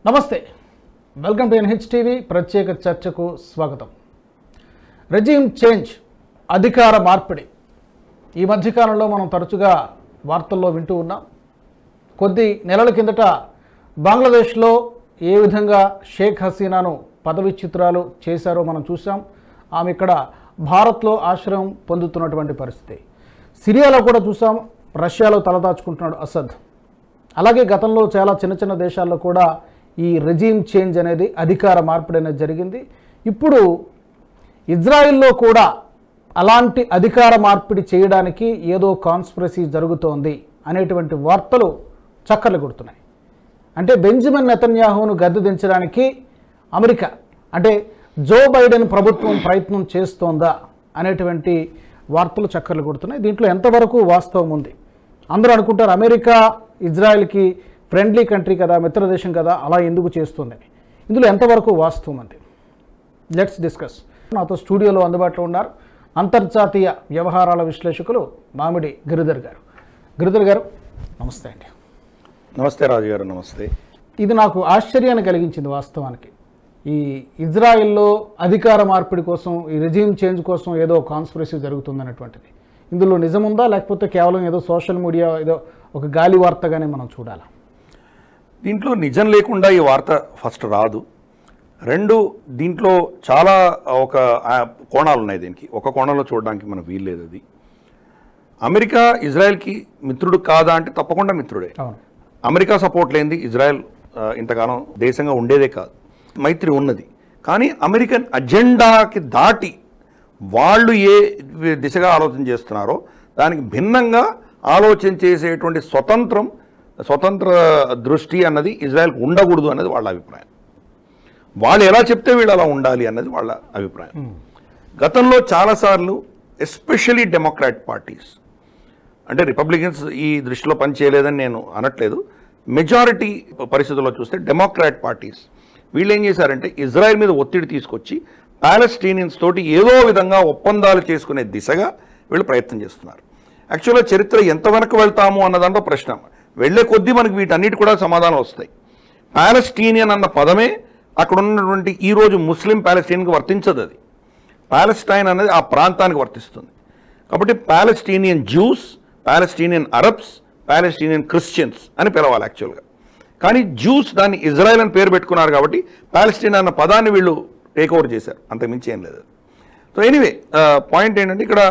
నమస్తే, welcome to NH TV ప్రత్యేక చర్చకు స్వాగతం. రెజ్యూమ్ చేంజ్, అధికార మార్పిడి ఈ మధ్యకాలంలో మనం తరచుగా వార్తల్లో వింటూ ఉన్నాం. కొద్ది నెలల కిందట బంగ్లాదేశ్లో ఏ విధంగా షేక్ హసీనాను పదవిచ్యుతురాలు చేశారో మనం చూసాం. ఆమె ఇక్కడ భారత్లో ఆశ్రయం పొందుతున్నటువంటి పరిస్థితి. సిరియాలో కూడా చూసాం, రష్యాలో తలదాచుకుంటున్నాడు అసద్. అలాగే గతంలో చాలా చిన్న దేశాల్లో కూడా ఈ రెజ్యూమ్ చేంజ్ అనేది, అధికార మార్పిడి అనేది జరిగింది. ఇప్పుడు ఇజ్రాయిల్లో కూడా అలాంటి అధికార మార్పిడి చేయడానికి ఏదో కాన్స్పిరసీ జరుగుతోంది అనేటువంటి వార్తలు చక్కర్లు కొడుతున్నాయి. అంటే బెంజమిన్ నెతన్యాహును గద్దె దించడానికి అమెరికా అంటే జో బైడెన్ ప్రభుత్వం ప్రయత్నం చేస్తోందా అనేటువంటి వార్తలు చక్కర్లు కొడుతున్నాయి. దీంట్లో ఎంతవరకు వాస్తవం ఉంది? అందరూ అనుకుంటారు అమెరికా ఇజ్రాయెల్కి ఫ్రెండ్లీ కంట్రీ కదా, మిత్రదేశం కదా, అలా ఎందుకు చేస్తుందని. ఇందులో ఎంతవరకు వాస్తవం అంది? Let's discuss. నాతో స్టూడియోలో అందుబాటులో ఉన్నారు అంతర్జాతీయ వ్యవహారాల విశ్లేషకులు మామిడి గిరిధర్ గారు. గిరిధర్ గారు నమస్తే అండి. నమస్తే రాజు గారు. నమస్తే. ఇది నాకు ఆశ్చర్యాన్ని కలిగించింది వాస్తవానికి. ఈ ఇజ్రాయిల్లో అధికార మార్పిడి కోసం, ఈ రెజ్యూమ్ చేంజ్ కోసం ఏదో కాన్స్పిరసీ జరుగుతుందనేటువంటిది. ఇందులో నిజముందా, లేకపోతే కేవలం ఏదో సోషల్ మీడియా ఏదో ఒక గాలి వార్తగానే మనం చూడాలా? దీంట్లో నిజం లేకుండా ఈ వార్త ఫస్ట్ రాదు. రెండు, దీంట్లో చాలా కోణాలు ఉన్నాయి. దీనికి ఒక కోణంలో చూడడానికి మనకు వీల్లేదు. అది అమెరికా ఇజ్రాయెల్కి మిత్రుడు కాదా అంటే తప్పకుండా మిత్రుడే. అమెరికా సపోర్ట్ లేనిది ఇజ్రాయెల్ ఇంతకాలం దేశంగా ఉండేదే కాదు. మైత్రి ఉన్నది, కానీ అమెరికన్ అజెండాకి దాటి వాళ్ళు ఏ దిశగా ఆలోచన చేస్తున్నారో దానికి భిన్నంగా ఆలోచన చేసేటువంటి స్వతంత్ర దృష్టి అన్నది ఇజ్రాయెల్కి ఉండకూడదు అన్నది వాళ్ళ అభిప్రాయం. వాళ్ళు ఎలా చెప్తే వీళ్ళు అలా ఉండాలి అన్నది వాళ్ళ అభిప్రాయం. గతంలో చాలాసార్లు ఎస్పెషలీ డెమోక్రాట్ పార్టీస్, అంటే రిపబ్లికన్స్ ఈ దృష్టిలో పనిచేయలేదని నేను అనట్లేదు, మెజారిటీ పరిస్థితుల్లో చూస్తే డెమోక్రాట్ పార్టీస్ వీళ్ళు ఏం చేశారంటే ఇజ్రాయెల్ మీద ఒత్తిడి తీసుకొచ్చి పాలస్టీనియన్స్ తోటి ఏదో విధంగా ఒప్పందాలు చేసుకునే దిశగా వీళ్ళు ప్రయత్నం చేస్తున్నారు. యాక్చువల్గా చరిత్ర ఎంత వెనక్కి వెళ్తాము అన్న దాంట్లో ప్రశ్న. వెళ్లే కొద్దీ మనకి వీటన్నిటి కూడా సమాధానం వస్తాయి. పాలస్టీనియన్ అన్న పదమే అక్కడ ఉన్నటువంటి ఈరోజు ముస్లిం పాలస్టీన్కి వర్తించదు. అది పాలస్టైన్ అనేది ఆ ప్రాంతానికి వర్తిస్తుంది. కాబట్టి Palestinian juice, Palestinian Arabs, Palestinian Christians అని పిలవాలి యాక్చువల్గా. కానీ జ్యూస్ దాన్ని ఇజ్రాయెల్ అని పేరు పెట్టుకున్నారు కాబట్టి పాలస్టీన్ అన్న పదాన్ని వీళ్ళు టేక్ ఓవర్ చేశారు, అంతకుమించి ఏం లేదు. సో ఎనీవే, పాయింట్ ఏంటంటే ఇక్కడ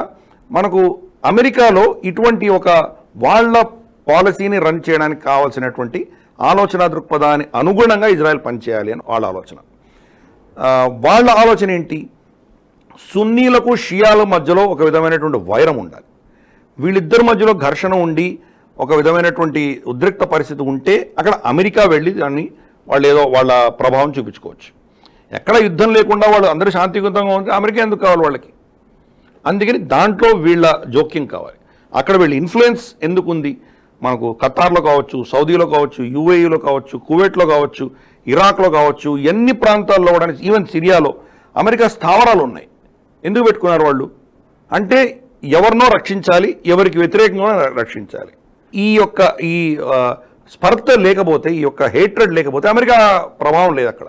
మనకు అమెరికాలో ఇటువంటి ఒక వాళ్ళ పాలసీని రన్ చేయడానికి కావాల్సినటువంటి ఆలోచన దృక్పథాన్ని అనుగుణంగా ఇజ్రాయెల్ పనిచేయాలి అని వాళ్ళ ఆలోచన. వాళ్ళ ఆలోచన ఏంటి? సున్నీలకు షియాల మధ్యలో ఒక విధమైనటువంటి వైరం ఉండాలి. వీళ్ళిద్దరి మధ్యలో ఘర్షణ ఉండి ఒక విధమైనటువంటి ఉద్రిక్త పరిస్థితి ఉంటే అక్కడ అమెరికా వెళ్ళి దాన్ని వాళ్ళు ఏదో వాళ్ళ ప్రభావం చూపించుకోవచ్చు. ఎక్కడ యుద్ధం లేకుండా వాళ్ళు అందరూ శాంతియుతంగా ఉంటే అమెరికా ఎందుకు కావాలి వాళ్ళకి? అందుకని దాంట్లో వీళ్ళ జోక్యం కావాలి. అక్కడ వీళ్ళ ఇన్ఫ్లుయెన్స్ ఎందుకు ఉంది? మనకు ఖతార్లో కావచ్చు, సౌదీలో కావచ్చు, యూఏఈలో కావచ్చు, కువైట్లో కావచ్చు, ఇరాక్లో కావచ్చు, ఎన్ని ప్రాంతాల్లో కూడా, ఈవెన్ సిరియాలో అమెరికా స్థావరాలు ఉన్నాయి. ఎందుకు పెట్టుకున్నారు వాళ్ళు? అంటే ఎవరినో రక్షించాలి, ఎవరికి వ్యతిరేకంగా రక్షించాలి. ఈ స్పర్ధ లేకపోతే, ఈ యొక్క హేట్రెడ్ లేకపోతే అమెరికా ప్రభావం లేదు అక్కడ.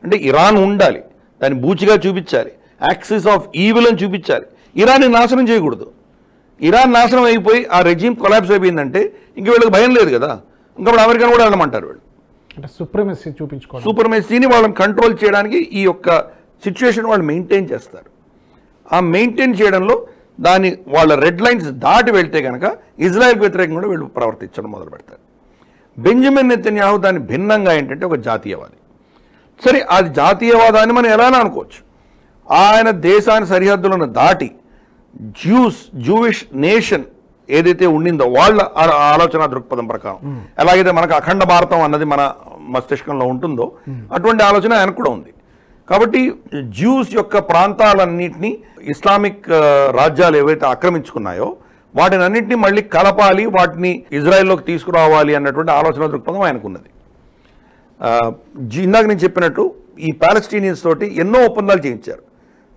అంటే ఇరాన్ ఉండాలి, దాన్ని బూచిగా చూపించాలి, యాక్సిస్ ఆఫ్ ఈవిల్ అని చూపించాలి. ఇరాన్ని నాశనం చేయకూడదు. ఇరాన్ నాశనం అయిపోయి ఆ రెజ్యూమ్ కొలాప్స్ అయిపోయిందంటే ఇంక వీళ్ళకి భయం లేదు కదా, ఇంకప్పుడు అమెరికాను కూడా వెళ్ళమంటారు వీళ్ళు. అంటే సుప్రమసీ చూపించుకోవాలి, సుప్రమసీని వాళ్ళని కంట్రోల్ చేయడానికి ఈ యొక్క సిచ్యువేషన్ వాళ్ళు మెయింటైన్ చేస్తారు. ఆ మెయింటైన్ చేయడంలో వాళ్ళ రెడ్ లైన్స్ దాటి వెళ్తే కనుక ఇజ్రాయెల్కి వ్యతిరేకంగా కూడా వీళ్ళు ప్రవర్తించడం మొదలు పెడతారు. బెంజమిన్ నెతన్యాహు దాన్ని భిన్నంగా ఏంటంటే ఒక జాతీయవాది. సరే, అది జాతీయవాదాన్ని మనం ఎలా అనుకోవచ్చు. ఆయన దేశాన్ని సరిహద్దులను దాటి జూవిష్ నేషన్ ఏదైతే ఉండిందో వాళ్ళ ఆలోచన దృక్పథం ప్రకారం, ఎలాగైతే మనకు అఖండ భారతం అన్నది మన మస్తిష్కంలో ఉంటుందో అటువంటి ఆలోచన ఆయనకు కూడా ఉంది. కాబట్టి జ్యూస్ యొక్క ప్రాంతాలన్నింటినీ ఇస్లామిక్ రాజ్యాలు ఏవైతే ఆక్రమించుకున్నాయో వాటిని అన్నింటినీ మళ్ళీ కలపాలి, వాటిని ఇజ్రాయెల్లోకి తీసుకురావాలి అన్నటువంటి ఆలోచన దృక్పథం ఆయనకున్నది. ఇందాక నేను చెప్పినట్టు ఈ పాలస్టీనియన్స్ తోటి ఎన్నో ఒప్పందాలు చేయించారు.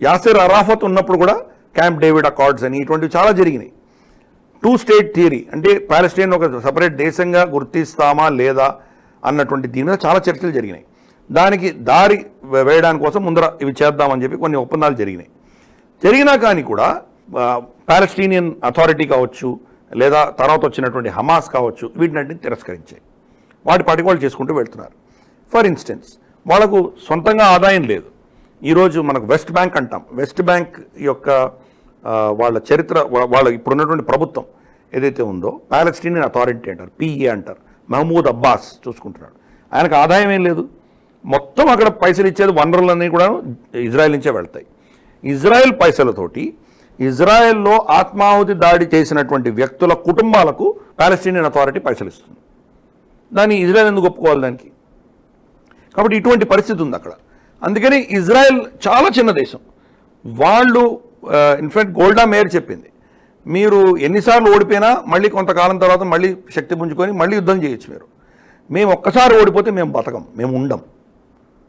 యాసిర్ అరాఫత్ ఉన్నప్పుడు కూడా క్యాంప్ డేవిడ్ అకార్డ్స్ అని ఇటువంటివి చాలా జరిగినాయి. 2 స్టేట్ థియరీ అంటే పాలస్టీన్ ఒక సపరేట్ దేశంగా గుర్తిస్తామా లేదా అన్నటువంటి దీని మీద చాలా చర్చలు జరిగినాయి. దానికి దారి వేయడానికి కోసం ముందర ఇవి చేద్దామని చెప్పి కొన్ని ఒప్పందాలు జరిగినా కానీ కూడా పాలస్టీనియన్ అథారిటీ కావచ్చు, లేదా తర్వాత వచ్చినటువంటి హమాస్ కావచ్చు, వీటిని తిరస్కరించాయి. వాటి పాటికి వాళ్ళు చేసుకుంటూ వెళ్తున్నారు. ఫర్ ఇన్స్టెన్స్, వాళ్ళకు సొంతంగా ఆదాయం లేదు. ఈరోజు మనకు వెస్ట్ బ్యాంక్ అంటాం. వెస్ట్ బ్యాంక్ యొక్క వాళ్ళ చరిత్ర, వాళ్ళ ఇప్పుడున్నటువంటి ప్రభుత్వం ఏదైతే ఉందో పాలస్టీనియన్ అథారిటీ అంటారు, పిఏ అంటారు. మహమూద్ అబ్బాస్ చూసుకుంటున్నాడు. ఆయనకు ఆదాయం ఏం లేదు. మొత్తం అక్కడ పైసలు ఇచ్చేది, వనరులన్నీ కూడా ఇజ్రాయెల్ నుంచే వెళ్తాయి. ఇజ్రాయెల్ పైసలతోటి ఇజ్రాయెల్లో ఆత్మాహుతి దాడి చేసినటువంటి వ్యక్తుల కుటుంబాలకు పాలస్టీనియన్ అథారిటీ పైసలు ఇస్తుంది. దాన్ని ఇజ్రాయెల్ ఎందుకు ఒప్పుకోవాలి దానికి? కాబట్టి ఇటువంటి పరిస్థితి ఉంది అక్కడ. అందుకని ఇజ్రాయెల్ చాలా చిన్న దేశం. వాళ్ళు ఇన్ఫాక్ట్ గోల్డా మేయర్ చెప్పింది, మీరు ఎన్నిసార్లు ఓడిపోయినా మళ్ళీ కొంతకాలం తర్వాత మళ్ళీ శక్తి పుంజుకొని మళ్ళీ యుద్ధం చేయొచ్చు. మేము ఒక్కసారి ఓడిపోతే మేము బతకం, మేము ఉండం.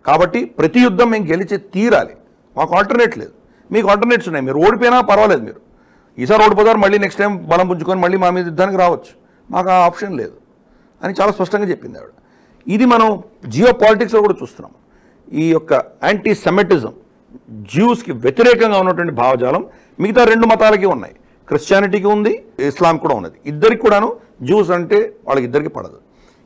కాబట్టి ప్రతి యుద్ధం మేము గెలిచి తీరాలి. మాకు ఆల్టర్నేట్ లేదు. మీకు ఆల్టర్నేట్స్ ఉన్నాయి. మీరు ఓడిపోయినా పర్వాలేదు, మీరు ఈసారి ఓడిపోతారు, మళ్ళీ నెక్స్ట్ టైం బలం పుంజుకొని మళ్ళీ మా మీద యుద్ధానికి రావచ్చు. మాకు ఆ ఆప్షన్ లేదు అని చాలా స్పష్టంగా చెప్పింది ఆవిడ. ఇది మనం జియో పాలిటిక్స్లో కూడా చూస్తున్నాం. ఈ యొక్క యాంటీ సెమిటిజం, జ్యూస్కి వ్యతిరేకంగా ఉన్నటువంటి భావజాలం మిగతా రెండు మతాలకి ఉన్నాయి. క్రిస్టియానిటీకి ఉంది, ఇస్లాం కూడా ఉన్నది. ఇద్దరికి కూడాను జ్యూస్ అంటే వాళ్ళకి ఇద్దరికి పడదు.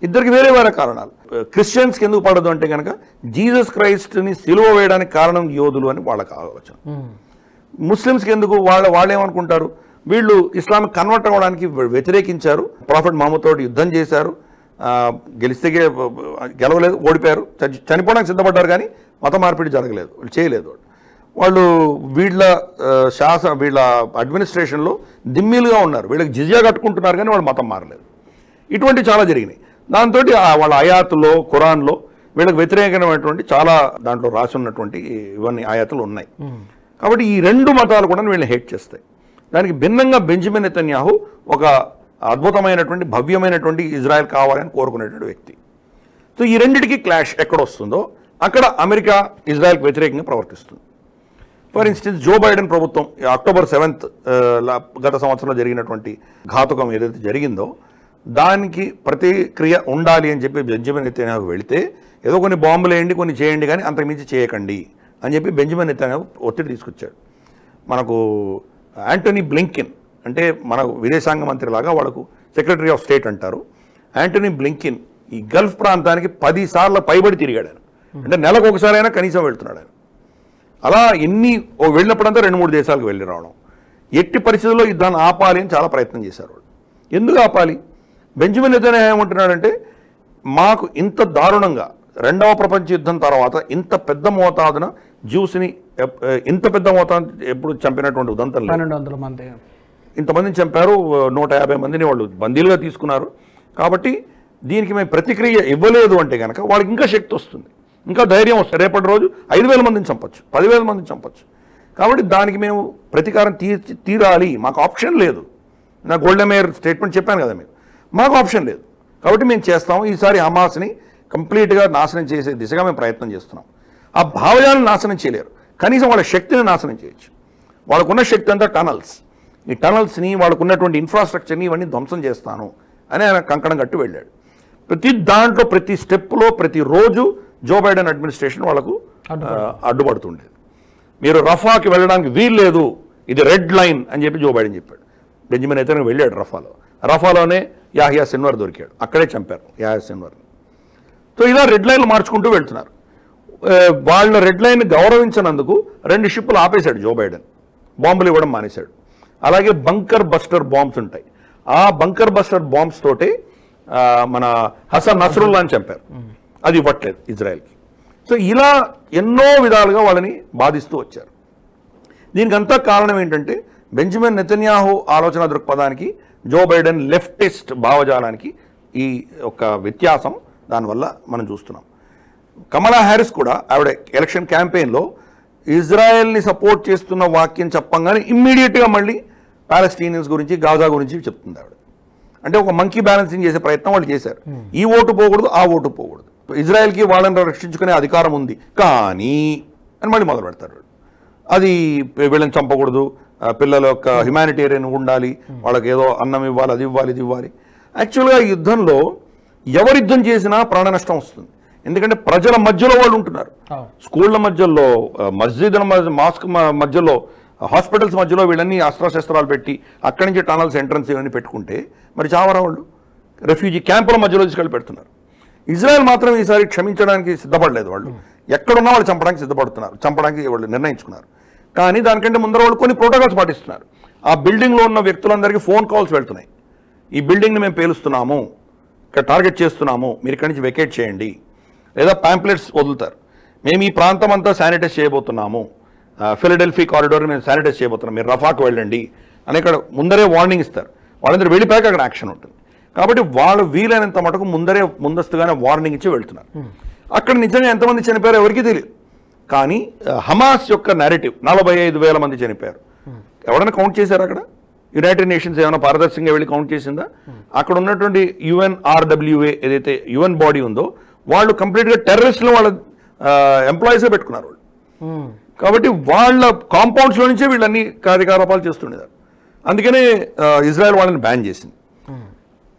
ఇద్దరికి వేరే వేరే కారణాలు. క్రిస్టియన్స్కి ఎందుకు పడదు అంటే కనుక జీసస్ క్రైస్ట్ని సిలువ వేయడానికి కారణం యోధులు అని వాళ్ళకి ఆలోచన. ముస్లిమ్స్కి ఎందుకు, వాళ్ళు ఏమనుకుంటారు, వీళ్ళు ఇస్లామిక్ కన్వర్ట్ అవ్వడానికి వ్యతిరేకించారు, ప్రాఫెట్ మహమ్మద్ తోటి యుద్ధం చేశారు, గెలిస్తే గెలవలేదు, ఓడిపోయారు, చనిపోవడానికి సిద్ధపడ్డారు, కానీ మత మార్పిడి జరగలేదు, వాళ్ళు చేయలేదు. వాళ్ళు వీళ్ళ వీళ్ళ అడ్మినిస్ట్రేషన్లో దిమ్మీలుగా ఉన్నారు, వీళ్ళకి జిజియా కట్టుకుంటున్నారు, కానీ వాళ్ళు మతం మారలేదు. ఇటువంటి చాలా జరిగినాయి. దాంతో వాళ్ళ ఆయాతులో, ఖురాన్లో వీళ్ళకి వ్యతిరేకమైనటువంటి చాలా దాంట్లో రాసి ఉన్నటువంటి ఇవన్నీ ఆయాతులు ఉన్నాయి. కాబట్టి ఈ రెండు మతాలు కూడా వీళ్ళని హేట్ చేస్తాయి. దానికి భిన్నంగా బెంజమిన్ నెతన్యాహు ఒక అద్భుతమైనటువంటి భవ్యమైనటువంటి ఇజ్రాయెల్ కావాలని కోరుకునేటువంటి వ్యక్తి. సో ఈ రెండిటికి క్లాష్ ఎక్కడ వస్తుందో అక్కడ అమెరికా ఇజ్రాయెల్కి వ్యతిరేకంగా ప్రవర్తిస్తుంది. ఫర్ ఇన్స్టెన్స్, జో బైడెన్ ప్రభుత్వం అక్టోబర్ 7th గత సంవత్సరంలో జరిగినటువంటి ఘాతుకం ఏదైతే జరిగిందో దానికి ప్రతిక్రియ ఉండాలి అని చెప్పి బెంజమిన్ నెతన్యాహు వెళితే, ఏదో కొన్ని బాంబులు వేయండి, కొన్ని చేయండి, కానీ అంతకుమించి చేయకండి అని చెప్పి బెంజమిన్ నెతన్యాహు ఒత్తిడి తీసుకొచ్చాడు. మనకు యాంటనీ బ్లింకెన్ అంటే మన విదేశాంగ మంత్రి లాగా వాళ్ళకు సెక్రటరీ ఆఫ్ స్టేట్ అంటారు. యాంటనీ బ్లింకెన్ ఈ గల్ఫ్ ప్రాంతానికి 10 సార్లు పైబడి తిరిగాడు ఆయన. అంటే నెలకు ఒకసారైనా కనీసం వెళ్తున్నాడు ఆయన. అలా వెళ్ళినప్పుడంతా 2-3 దేశాలకు వెళ్ళి రావడం. ఎట్టి పరిస్థితుల్లో యుద్ధాన్ని ఆపాలి అని చాలా ప్రయత్నం చేశారు వాళ్ళు. ఎందుకు ఆపాలి? బెంజమిన్ నెతన్యాహు ఏమంటున్నాడంటే, మాకు ఇంత దారుణంగా 2వ ప్రపంచ యుద్ధం తర్వాత ఇంత పెద్ద మోతాదున జ్యూస్ని, ఇంత పెద్ద మోతాదు ఎప్పుడు చంపినటువంటి ఉదంతం లేదు. 1200 మంది ఇంతమందిని చంపారు, 150 మందిని వాళ్ళు బందీలుగా తీసుకున్నారు. కాబట్టి దీనికి మేము ప్రతిక్రియ ఇవ్వలేదు అంటే కనుక వాళ్ళకి ఇంకా శక్తి వస్తుంది, ఇంకా ధైర్యం వస్తుంది. రేపటి రోజు 5,000 మందిని చంపచ్చు, 10,000 మందిని చంపచ్చు. కాబట్టి దానికి మేము ప్రతీకారం తీరాలి, మాకు ఆప్షన్ లేదు. నా గోల్డా మేయర్ స్టేట్మెంట్ చెప్పాను కదా, మాకు ఆప్షన్ లేదు. కాబట్టి మేము చేస్తాము. ఈసారి హమాస్ని కంప్లీట్గా నాశనం చేసే దిశగా మేము ప్రయత్నం చేస్తున్నాం. ఆ భావజాలను నాశనం చేయలేరు, కనీసం వాళ్ళ శక్తిని నాశనం చేయొచ్చు. వాళ్ళకున్న శక్తి అంతా టనల్స్. ఈ టనల్స్ని, వాళ్ళకున్నటువంటి ఇన్ఫ్రాస్ట్రక్చర్ని ఇవన్నీ ధ్వంసం చేస్తాను అని ఆయన కంకణం కట్టి వెళ్ళాడు. ప్రతి దాంట్లో, ప్రతి స్టెప్లో, ప్రతిరోజు జో బైడెన్ అడ్మినిస్ట్రేషన్ వాళ్ళకు అడ్డుపడుతుండేది. మీరు రఫాకి వెళ్ళడానికి వీలు లేదు, ఇది రెడ్ లైన్ అని చెప్పి జో బైడెన్ చెప్పాడు. బెంజమిన్ అయితే వెళ్ళాడు రఫాలోనే యాహియా సిన్వర్ దొరికాడు, అక్కడే చంపారు యాహియా సిన్వర్ని. సో ఇలా రెడ్ లైన్లు మార్చుకుంటూ వెళ్తున్నారు. వాళ్ళ రెడ్ లైన్ గౌరవించినందుకు 2 షిప్పులు ఆపేశాడు జో బైడెన్, బాంబులు ఇవ్వడం మానేశాడు. అలాగే బంకర్ బస్టర్ బాంబ్స్ ఉంటాయి, ఆ బంకర్ బస్టర్ బాంబ్స్ తోటి మన హసన్ నస్రుల్లా అని చంపారు, అది ఇవ్వట్లేదు ఇజ్రాయెల్కి. సో ఇలా ఎన్నో విధాలుగా వాళ్ళని బాధిస్తూ వచ్చారు. దీనికంతా కారణం ఏంటంటే బెంజమిన్ నెతన్యాహు ఆలోచన దృక్పథానికి, జో బైడెన్ లెఫ్టిస్ట్ భావజాలానికి ఈ యొక్క వ్యత్యాసం దానివల్ల మనం చూస్తున్నాం. కమలా హ్యారిస్ కూడా ఆవిడ ఎలక్షన్ క్యాంపెయిన్లో ఇజ్రాయెల్ని సపోర్ట్ చేస్తున్న వాక్యం చెప్పంగానే ఇమ్మీడియట్గా మళ్ళీ పాలస్టీనియన్స్ గురించి, గాజా గురించి చెప్తుంది ఆవిడ. అంటే ఒక మంకీ బ్యాలెన్సింగ్ చేసే ప్రయత్నం వాళ్ళు చేశారు. ఈ ఓటు పోకూడదు, ఆ ఓటు పోకూడదు, ఇజ్రాయెల్కి వాళ్ళని రక్షించుకునే అధికారం ఉంది కానీ అని మళ్ళీ మొదలు పెడతారు. అది వీళ్ళని చంపకూడదు, పిల్లల యొక్క హ్యుమానిటేరియన్ ఉండాలి, వాళ్ళకి ఏదో అన్నం ఇవ్వాలి, అది ఇవ్వాలి, ఇది ఇవ్వాలి. యాక్చువల్గా ఈ యుద్ధంలో ఎవరు యుద్ధం చేసినా ప్రాణ నష్టం వస్తుంది. ఎందుకంటే ప్రజల మధ్యలో వాళ్ళు ఉంటున్నారు, స్కూళ్ళ మధ్యలో, మస్జిద్ల మాస్క్ మధ్యలో, హాస్పిటల్స్ మధ్యలో వీళ్ళన్నీ అస్త్రశస్త్రాలు పెట్టి అక్కడి నుంచి టనల్స్ ఎంట్రన్స్ ఇవన్నీ పెట్టుకుంటే మరి చావరా వాళ్ళు? రెఫ్యూజీ క్యాంపుల మధ్యలో తీసుకెళ్ళి పెడుతున్నారు. ఇజ్రాయెల్ మాత్రం ఈసారి క్షమించడానికి సిద్ధపడలేదు. వాళ్ళు ఎక్కడున్నా వాళ్ళు చంపడానికి సిద్ధపడుతున్నారు, చంపడానికి వాళ్ళు నిర్ణయించుకున్నారు. కానీ దానికంటే ముందర వాళ్ళు కొన్ని ప్రోటోకాల్స్ పాటిస్తున్నారు. ఆ బిల్డింగ్లో ఉన్న వ్యక్తులందరికీ ఫోన్ కాల్స్ వెళ్తున్నాయి, ఈ బిల్డింగ్ని మేము పేలుస్తున్నాము, ఇక్కడ టార్గెట్ చేస్తున్నాము, మీరు ఇక్కడి నుంచి వెకేట్ చేయండి. లేదా ప్యాంప్లెట్స్ వదులుతారు, మేము ఈ ప్రాంతం అంతా శానిటైజ్ చేయబోతున్నాము, ఫిలడెల్ఫీ కారిడోర్ మేము శానిటైజ్ చేయబోతున్నాం, మీరు రఫాకు వెళ్ళండి అని ఇక్కడ ముందరే వార్నింగ్ ఇస్తారు. వాళ్ళందరూ వెళ్ళిపోయాక అక్కడ యాక్షన్ ఉంటుంది. కాబట్టి వాళ్ళు వీలైనంత మటుకు ముందస్తుగానే వార్నింగ్ ఇచ్చి వెళ్తున్నారు. అక్కడ నిజంగా ఎంతమంది చనిపోయారో ఎవరికీ తెలియదు. కానీ హమాస్ యొక్క నెరేటివ్ 45,000 మంది చనిపోయారు. ఎవరైనా కౌంట్ చేశారు అక్కడ? యునైటెడ్ నేషన్స్ ఏమైనా పారదర్శకంగా వెళ్ళి కౌంట్ చేసిందా? అక్కడ ఉన్నటువంటి UNRWA ఏదైతే యుఎన్ బాడీ ఉందో వాళ్ళు కంప్లీట్గా టెర్రరిస్టులు వాళ్ళ ఎంప్లాయీసే పెట్టుకున్నారు వాళ్ళు. కాబట్టి వాళ్ళ కాంపౌండ్స్లో నుంచే వీళ్ళన్ని కార్యకలాపాలు చేస్తుండేదారు. అందుకనే ఇజ్రాయెల్ వాళ్ళని బ్యాన్ చేసింది.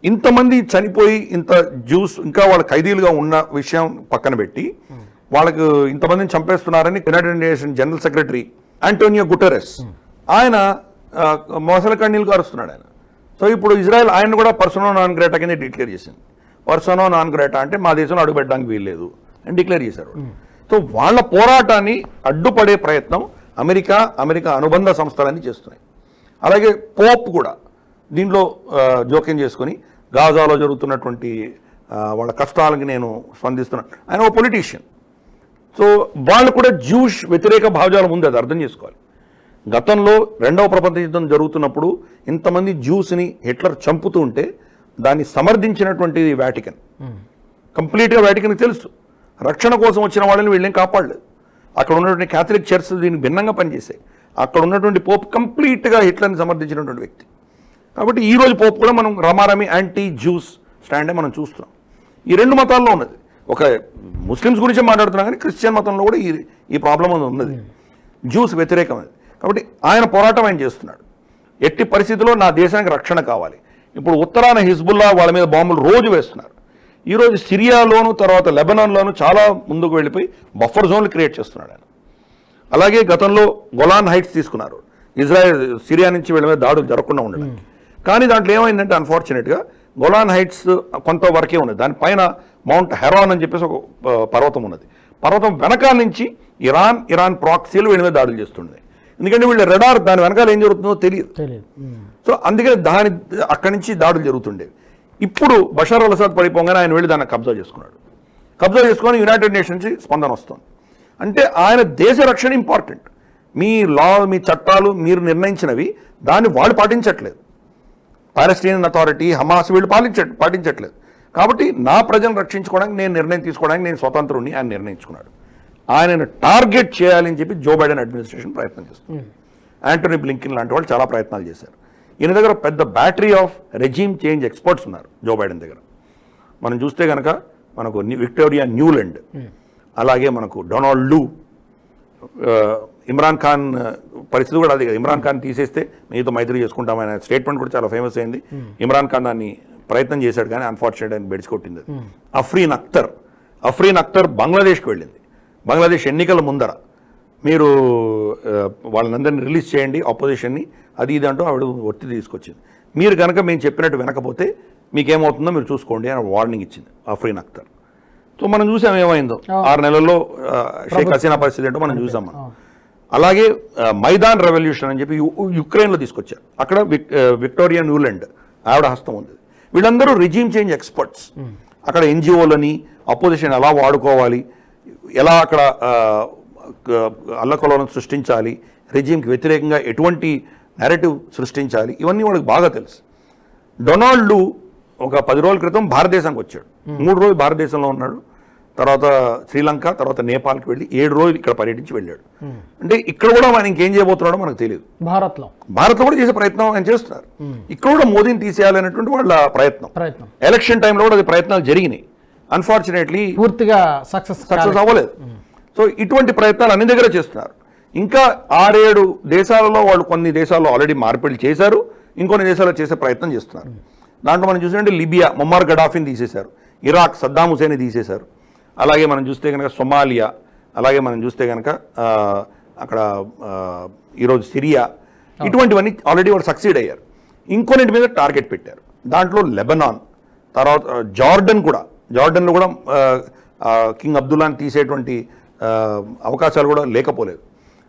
ఇంతమంది చనిపోయి ఇంత జ్యూస్ ఇంకా వాళ్ళ ఖైదీలుగా ఉన్న విషయం పక్కన పెట్టి వాళ్ళకు ఇంతమందిని చంపేస్తున్నారని united nation general secretary Antonio Guterres ఆయన మొసల కన్నీళ్ళు కారుస్తున్నాడు ఆయన. సో ఇప్పుడు ఇజ్రాయెల్ ఆయన కూడా పర్సనో నాన్ గ్రేటా కింద డిక్లేర్ చేసింది. పర్సనో నాన్ గ్రేటా అంటే మా దేశంలో అడుగుపెట్టడానికి వీల్లేదు అని డిక్లేర్ చేశారు. సో వాళ్ళ పోరాటాన్ని అడ్డుపడే ప్రయత్నం అమెరికా అనుబంధ సంస్థలన్నీ చేస్తున్నాయి. అలాగే పోప్ కూడా దీంట్లో జోక్యం చేసుకొని గాజాలో జరుగుతున్నటువంటి వాళ్ళ కష్టాలకి నేను స్పందిస్తున్నాను. ఆయన ఒక పొలిటీషియన్. సో వాళ్ళు కూడా జ్యూష్ వ్యతిరేక భావజాలం ఉంది, అది అర్థం చేసుకోవాలి. గతంలో 2వ ప్రపంచ యుద్ధం జరుగుతున్నప్పుడు ఇంతమంది జ్యూస్ని హిట్లర్ చంపుతూ ఉంటే దాన్ని సమర్థించినటువంటి వాటికన్. కంప్లీట్గా వాటికన్కి తెలుసు రక్షణ కోసం వచ్చిన వాళ్ళని వీళ్ళని కాపాడలేదు. అక్కడ ఉన్నటువంటి క్యాథలిక్ చర్చ్ దీనికి భిన్నంగా పనిచేసాయి. అక్కడ ఉన్నటువంటి పోప్ కంప్లీట్గా హిట్లర్ని సమర్థించినటువంటి వ్యక్తి. కాబట్టి ఈరోజు పోప్ కూడా మనం రమారమి యాంటీ జ్యూస్ స్టాండే మనం చూస్తున్నాం. ఈ 2 మతాల్లో ఉన్నది. ఒక ముస్లిమ్స్ గురించే మాట్లాడుతున్నాం కానీ క్రిస్టియన్ మతంలో కూడా ఈ ప్రాబ్లం ఉన్నది, జ్యూస్ వ్యతిరేకమైనది. కాబట్టి ఆయన పోరాటం ఆయన చేస్తున్నాడు. ఎట్టి పరిస్థితుల్లో నా దేశానికి రక్షణ కావాలి. ఇప్పుడు ఉత్తరాన హిజ్బుల్లా వాళ్ళ మీద బాంబులు రోజు వేస్తున్నారు. ఈరోజు సిరియాలోను తర్వాత లెబనాన్లోను చాలా ముందుకు వెళ్ళిపోయి బఫర్ జోన్లు క్రియేట్ చేస్తున్నాడు ఆయన. అలాగే గతంలో గొలాన్ హైట్స్ తీసుకున్నారు ఇజ్రాయెల్ సిరియా నుంచి వీళ్ళ మీద దాడులు జరగకుండా ఉండడానికి. కానీ దాంట్లో ఏమైందంటే అన్ఫార్చునేట్గా గొలాన్ హైట్స్ కొంతవరకే ఉన్నది. దానిపైన మౌంట్ హెరాన్ అని చెప్పేసి ఒక పర్వతం ఉన్నది. పర్వతం వెనకాల నుంచి ఇరాన్ ప్రాక్సీలు వీళ్ళ మీద దాడులు చేస్తుండే. ఎందుకంటే వీళ్ళ రెడార్ దాని వెనకాల ఏం జరుగుతుందో తెలియదు. సో అందుకని అక్కడి నుంచి దాడులు జరుగుతుండేవి. ఇప్పుడు బషార్ అల్ అసద్ పడిపోగానే ఆయన వెళ్ళి దాన్ని కబ్జా చేసుకున్నాడు. కబ్జా చేసుకొని యునైటెడ్ నేషన్స్ నుంచి స్పందన వస్తుంది. అంటే ఆయన దేశ రక్షణ ఇంపార్టెంట్. మీ మీ చట్టాలు మీరు నిర్ణయించినవి దాన్ని వాళ్ళు పాటించట్లేదు. పాలస్తీనియన్ అథారిటీ, హమాస్ వీళ్ళు పాటించట్లేదు. కాబట్టి నా ప్రజలను రక్షించుకోవడానికి నేను నిర్ణయం తీసుకోవడానికి నేను స్వతంత్రుని ఆయన నిర్ణయించుకున్నాడు. ఆయనను టార్గెట్ చేయాలని చెప్పి జో బైడెన్ అడ్మినిస్ట్రేషన్ ప్రయత్నం చేస్తుంది. యాంటోనీ బ్లింకెన్ లాంటి వాళ్ళు చాలా ప్రయత్నాలు చేశారు. ఈయన దగ్గర పెద్ద battery of regime change experts ఉన్నారు జో బైడెన్ దగ్గర. మనం చూస్తే కనుక మనకు విక్టోరియా న్యూలాండ్, అలాగే మనకు డొనాల్డ్ లూ, ఇమ్రాన్ ఖాన్ పరిస్థితి కూడా అదే కదా. ఇమ్రాన్ ఖాన్ తీసేస్తే మీతో మైత్రి చేసుకుంటాం అనే స్టేట్మెంట్ కూడా చాలా ఫేమస్ అయింది. ఇమ్రాన్ ఖాన్ దాన్ని ప్రయత్నం చేశాడు కానీ అన్ఫార్చునేట్ ఆయన బెడిచికొట్టింది. అఫ్రీన్ అఖ్తర్ బంగ్లాదేశ్కి వెళ్ళింది. బంగ్లాదేశ్ ఎన్నికల ముందర మీరు వాళ్ళందరినీ రిలీజ్ చేయండి ఆపోజిషన్ని, అది ఇది అంటూ ఆవిడ ఒత్తిడి తీసుకొచ్చింది. మీరు కనుక మేము చెప్పినట్టు వినకపోతే మీకేమవుతుందో మీరు చూసుకోండి అని వార్నింగ్ ఇచ్చింది అఫ్రీన్ అఖ్తర్. సో మనం చూసాం ఏమైందో 6 నెలల్లో షేక్ హసీనా పరిస్థితి ఏంటో మనం చూసాం. మనం అలాగే మైదాన్ రెవల్యూషన్ అని చెప్పి యుక్రెయిన్లో తీసుకొచ్చారు. అక్కడ విక్టోరియా న్యూలాండ్ ఆవిడ హస్తం ఉంది. వీళ్ళందరూ రిజీమ్ చేంజ్ ఎక్స్పర్ట్స్. అక్కడ ఎన్జిఓలని అపోజిషన్ ఎలా వాడుకోవాలి, ఎలా అక్కడ అల్లకల్లోలను సృష్టించాలి, రెజీమ్కి వ్యతిరేకంగా ఎటువంటి నెరేటివ్ సృష్టించాలి, ఇవన్నీ వాళ్ళకి బాగా తెలుసు. డొనాల్డ్ లూ ఒక 10 రోజుల క్రితం భారతదేశానికి వచ్చాడు. 3 రోజులు భారతదేశంలో ఉన్నాడు. తర్వాత శ్రీలంక, తర్వాత నేపాల్కి వెళ్ళి 7 రోజులు ఇక్కడ పర్యటించి వెళ్ళాడు. అంటే ఇక్కడ కూడా ఆయన ఇంకేం చేయబోతున్నాడో మనకు తెలియదు. భారత్లో కూడా చేసే ప్రయత్నం ఆయన చేస్తున్నారు. ఇక్కడ కూడా మోదీని తీసేయాలనేటువంటి వాళ్ళ ప్రయత్నం. ఎలక్షన్ టైంలో కూడా అది ప్రయత్నాలు జరిగినాయి. అన్ఫార్చునేట్లీ పూర్తిగా సక్సెస్ అవ్వలేదు. సో ఇటువంటి ప్రయత్నాలు అన్ని దగ్గర చేస్తున్నారు. ఇంకా 6-7 దేశాలలో వాళ్ళు కొన్ని దేశాల్లో ఆల్రెడీ మార్పిడి చేశారు, ఇంకొన్ని దేశాల్లో చేసే ప్రయత్నం చేస్తున్నారు. దాంట్లో మనం చూసినట్టు లిబియా ముమ్మర్ గడాఫీని తీసేశారు. ఇరాక్ సద్దాం హుసేన్ తీసేశారు. అలాగే మనం చూస్తే కనుక సొమాలియా, అలాగే మనం చూస్తే కనుక అక్కడ ఈరోజు సిరియా, ఇటువంటివన్నీ ఆల్రెడీ వాళ్ళు సక్సీడ్ అయ్యారు. ఇంకొన్నింటి మీద టార్గెట్ పెట్టారు. దాంట్లో లెబనాన్, తర్వాత జార్డన్లో కూడా కింగ్ అబ్దుల్లాని తీసేటువంటి అవకాశాలు కూడా లేకపోలేదు.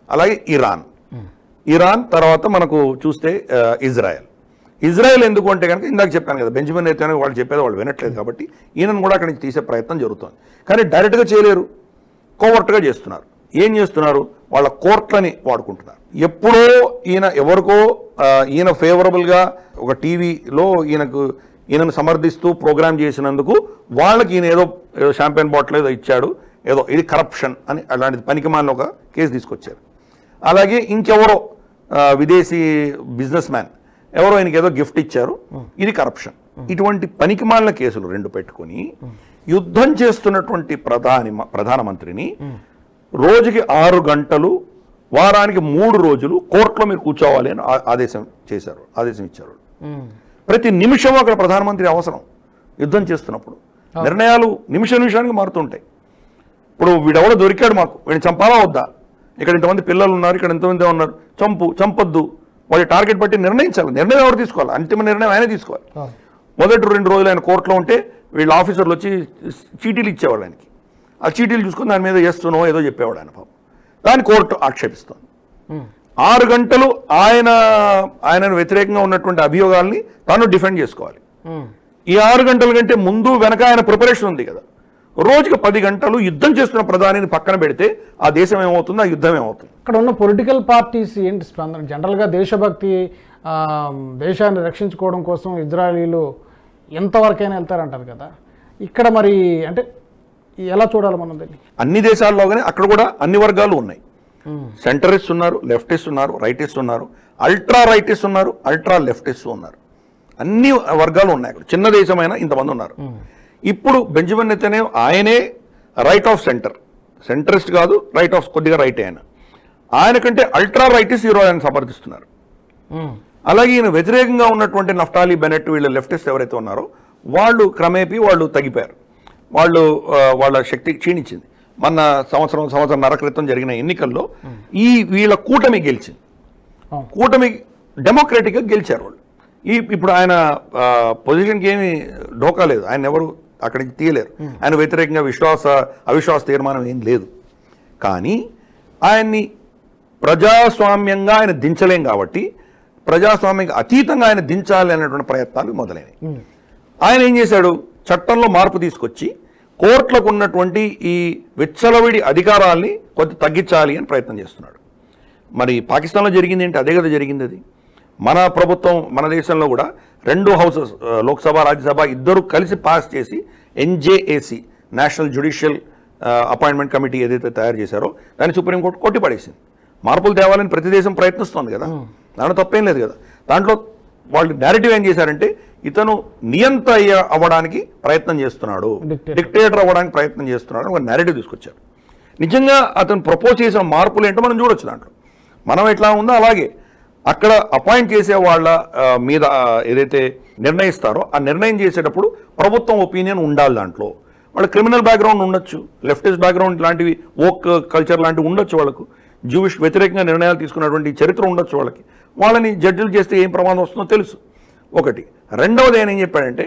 అలాగే ఇరాన్ తర్వాత మనకు చూస్తే ఇజ్రాయెల్ ఎందుకు అంటే కనుక ఇందాక చెప్పాను కదా, బెంజమిన్ నెతన్యాహు వాళ్ళు చెప్పేది వాళ్ళు వినట్లేదు కాబట్టి ఈయనను కూడా అక్కడి నుంచి తీసే ప్రయత్నం జరుగుతుంది. కానీ డైరెక్ట్గా చేయలేరు, కోవర్ట్గా చేస్తున్నారు. ఏం చేస్తున్నారు? వాళ్ళ కోర్ట్లని వాడుకుంటున్నారు. ఎప్పుడో ఈయన ఫేవరబుల్గా ఒక టీవీలో ఈయనను సమర్థిస్తూ ప్రోగ్రామ్ చేసినందుకు వాళ్ళకి ఈయన ఏదో షాంపెయిన్ బాటిల్ ఏదో ఇచ్చాడు, ఏదో ఇది కరప్షన్ అని అలాంటిది పనికిమాలిన ఒక కేసు తీసుకొచ్చారు. అలాగే ఇంకెవరో విదేశీ బిజినెస్ మ్యాన్ ఎవరో ఆయనకి ఏదో గిఫ్ట్ ఇచ్చారు, ఇది కరప్షన్. ఇటువంటి పనికిమాలిన కేసులు 2 పెట్టుకొని యుద్ధం చేస్తున్నటువంటి ప్రధానమంత్రిని రోజుకి 6 గంటలు, వారానికి 3 రోజులు కోర్టులో మీరు కూర్చోవాలి అని ఆదేశం ఇచ్చారు. ప్రతి నిమిషం అక్కడ ప్రధానమంత్రి అవసరం. యుద్ధం చేస్తున్నప్పుడు నిర్ణయాలు నిమిషానికి మారుతుంటాయి. ఇప్పుడు వీడెవడో దొరికాడు, మాకు వీడిని చంపాలా వద్దా, ఇక్కడ ఇంతమంది పిల్లలు ఉన్నారు, ఇక్కడ ఎంతమంది ఉన్నారు, చంపొద్దు, వాడి టార్గెట్ బట్టి నిర్ణయించాలి. నిర్ణయం ఎవరు తీసుకోవాలి? అంతిమ నిర్ణయం ఆయనే తీసుకోవాలి. మొదటి 2 రోజులు ఆయన కోర్టులో ఉంటే వీళ్ళ ఆఫీసర్లు వచ్చి చీటీలు ఇచ్చేవాళ్ళు ఆయనకి. ఆ చీటీలు చూసుకుని దాని మీద చేస్తున్నో ఏదో చెప్పేవాడు ఆయన పాపం. దాన్ని కోర్టు ఆక్షేపిస్తుంది. 6 గంటలు ఆయనను వ్యతిరేకంగా ఉన్నటువంటి అభియోగాల్ని తాను డిఫెండ్ చేసుకోవాలి. ఈ 6 గంటల కంటే ముందు వెనక ఆయన ప్రిపరేషన్ ఉంది కదా. రోజుకి 10 గంటలు యుద్ధం చేస్తున్న ప్రధానిని పక్కన పెడితే ఆ దేశం ఏమవుతుంది, ఆ యుద్ధం ఏమవుతుంది? ఇక్కడ ఉన్న పొలిటికల్ పార్టీస్ ఏంటి స్పందన? జనరల్గా దేశభక్తి, దేశాన్ని రక్షించుకోవడం కోసం ఇజ్రాయలీలు ఎంతవరకైనా వెళ్తారంటారు కదా. ఇక్కడ మరి అంటే ఎలా చూడాలి మనం దీన్ని? అన్ని దేశాల్లోగానే అక్కడ కూడా అన్ని వర్గాలు ఉన్నాయి. సెంటరిస్ట్ ఉన్నారు, లెఫ్టిస్ట్ ఉన్నారు, రైటిస్ట్ ఉన్నారు, అల్ట్రా రైటిస్ట్ ఉన్నారు, అల్ట్రా లెఫ్టిస్ట్ ఉన్నారు. అన్ని వర్గాలు ఉన్నాయి అక్కడ. చిన్న దేశమైనా ఇంతమంది ఉన్నారు. ఇప్పుడు బెంజమిన్ నెతన్యాహు ఆయనే రైట్ ఆఫ్ సెంటరిస్ట్ కాదు, రైట్ ఆఫ్ కొద్దిగా రైట్ ఆయన కంటే అల్ట్రా రైటిస్ట్ ఈరోజు ఆయన సమర్థిస్తున్నారు. అలాగే ఈయన వ్యతిరేకంగా ఉన్నటువంటి నఫ్తాలీ బెనెట్, వీళ్ళ లెఫ్టిస్ట్ ఎవరైతే ఉన్నారో వాళ్ళు క్రమేపీ తగ్గిపోయారు. వాళ్ళ శక్తి క్షీణించింది. మొన్న సంవత్సరంన్నర క్రితం జరిగిన ఎన్నికల్లో వీళ్ళ కూటమి గెలిచింది. కూటమి డెమోక్రటిక్గా గెలిచారు వాళ్ళు. ఇప్పుడు ఆయన పొజిషన్కి ఏమీ ఢోకా లేదు, ఆయన ఎవరు అక్కడి నుంచి తీయలేరు. ఆయన వ్యతిరేకంగా అవిశ్వాస తీర్మానం ఏం లేదు. కానీ ఆయన్ని ప్రజాస్వామ్యంగా ఆయన దించలేం కాబట్టి ప్రజాస్వామ్యంగా అతీతంగా ఆయన దించాలి అనేటువంటి ప్రయత్నాలు మొదలైనవి. ఆయన ఏం చేశాడు? చట్టంలో మార్పు తీసుకొచ్చి కోర్టులకు ఉన్నటువంటి ఈ విచ్చలవిడి అధికారాల్ని కొంత తగ్గించాలి అని ప్రయత్నం చేస్తున్నాడు. మరి పాకిస్తాన్లో జరిగింది ఏంటి? అదే కదా జరిగింది. అది మన ప్రభుత్వం, మన దేశంలో కూడా 2 హౌసెస్, లోక్సభ, రాజ్యసభ ఇద్దరు కలిసి పాస్ చేసి NJAC, national judicial appointment committee ఏదైతే తయారు చేశారో దాన్ని సుప్రీంకోర్టు కొట్టిపడేసింది. మార్పులు తేవాలని ప్రతి దేశం ప్రయత్నిస్తోంది కదా, దాంట్లో తప్పేం లేదు కదా. దాంట్లో వాళ్ళు నేరేటివ్ ఏం చేశారంటే ఇతను నియంత అవ్వడానికి ప్రయత్నం చేస్తున్నాడు, డిక్టేటర్ అవ్వడానికి ప్రయత్నం చేస్తున్నాడు ఒక నేరేటివ్ తీసుకొచ్చారు. నిజంగా అతను ప్రపోజ్ చేసిన మార్పులు ఏంటో మనం చూడొచ్చు. దాంట్లో మనం ఎట్లా ఉందో అలాగే అక్కడ అపాయింట్ చేసే వాళ్ళ మీద ఏదైతే నిర్ణయిస్తారో ఆ నిర్ణయం చేసేటప్పుడు ప్రభుత్వం ఒపీనియన్ ఉండాలి. దాంట్లో వాళ్ళ క్రిమినల్ బ్యాక్గ్రౌండ్ ఉండొచ్చు, లెఫ్టిస్ట్ బ్యాక్గ్రౌండ్ లాంటివి, ఓక్ కల్చర్ లాంటివి ఉండొచ్చు, వాళ్ళకు జూయిష్ వ్యతిరేకంగా నిర్ణయాలు తీసుకున్నటువంటి చరిత్ర ఉండొచ్చు వాళ్ళకి. వాళ్ళని జడ్జిలు చేస్తే ఏం ప్రమాదం వస్తుందో తెలుసు. ఒకటి. రెండవది ఆయన ఏం చెప్పాడంటే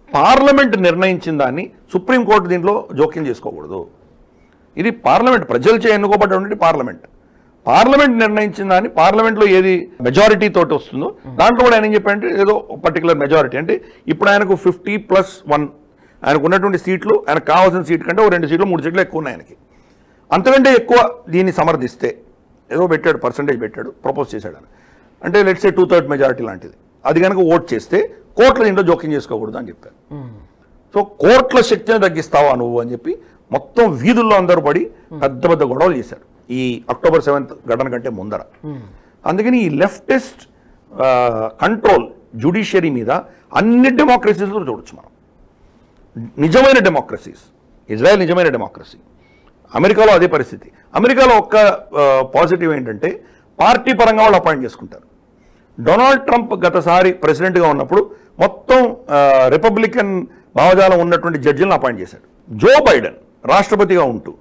పార్లమెంట్ నిర్ణయించిన దాన్ని సుప్రీంకోర్టు దీంట్లో జోక్యం చేసుకోకూడదు. ఇది పార్లమెంట్, ప్రజలచే ఎన్నుకోబడ్డటువంటి పార్లమెంట్ నిర్ణయించిన దాన్ని పార్లమెంట్లో ఏది మెజారిటీ తోటి వస్తుందో దాంట్లో కూడా ఆయన ఏం చెప్పాడంటే ఏదో పర్టికులర్ మెజారిటీ, అంటే ఇప్పుడు ఆయనకు 50+1 ఆయనకు ఉన్నటువంటి సీట్లు, ఆయనకు కావాల్సిన సీట్ కంటే 2 సీట్లు 3 సీట్లు ఎక్కువ ఉన్నాయి ఆయనకి. అంతకంటే ఎక్కువ దీన్ని సమర్థిస్తే ఏదో పెట్టాడు, పర్సంటేజ్ పెట్టాడు, ప్రపోజ్ చేశాడు అని, అంటే లెట్స్ సే 2/3 మెజారిటీ లాంటిది, అది కనుక ఓట్ చేస్తే కోర్టుల దీంట్లో జోక్యం చేసుకోకూడదు అని చెప్పారు. సో కోర్టుల శక్తిని తగ్గిస్తావా నువ్వు అని చెప్పి మొత్తం వీధుల్లో అందరూ పడి పెద్ద గొడవలు చేశారు ఈ October 7th ఘటన కంటే ముందర. అందుకని ఈ లెఫ్టిస్ట్ కంట్రోల్ జ్యుడిషియరీ మీద అన్ని డెమోక్రసీస్లో చూడొచ్చు మనం. నిజమైన డెమోక్రసీస్, ఇజ్రాయెల్ నిజమైన డెమోక్రసీ. అమెరికాలో అదే పరిస్థితి. అమెరికాలో ఒక్క పాజిటివ్ ఏంటంటే పార్టీ పరంగా వాళ్ళు అపాయింట్ చేసుకుంటారు. డొనాల్డ్ ట్రంప్ గతసారి ప్రెసిడెంట్గా ఉన్నప్పుడు మొత్తం రిపబ్లికన్ భావజాలం ఉన్నటువంటి జడ్జిలను అపాయింట్ చేశాడు. జో బైడెన్ రాష్ట్రపతిగా ఉంటూ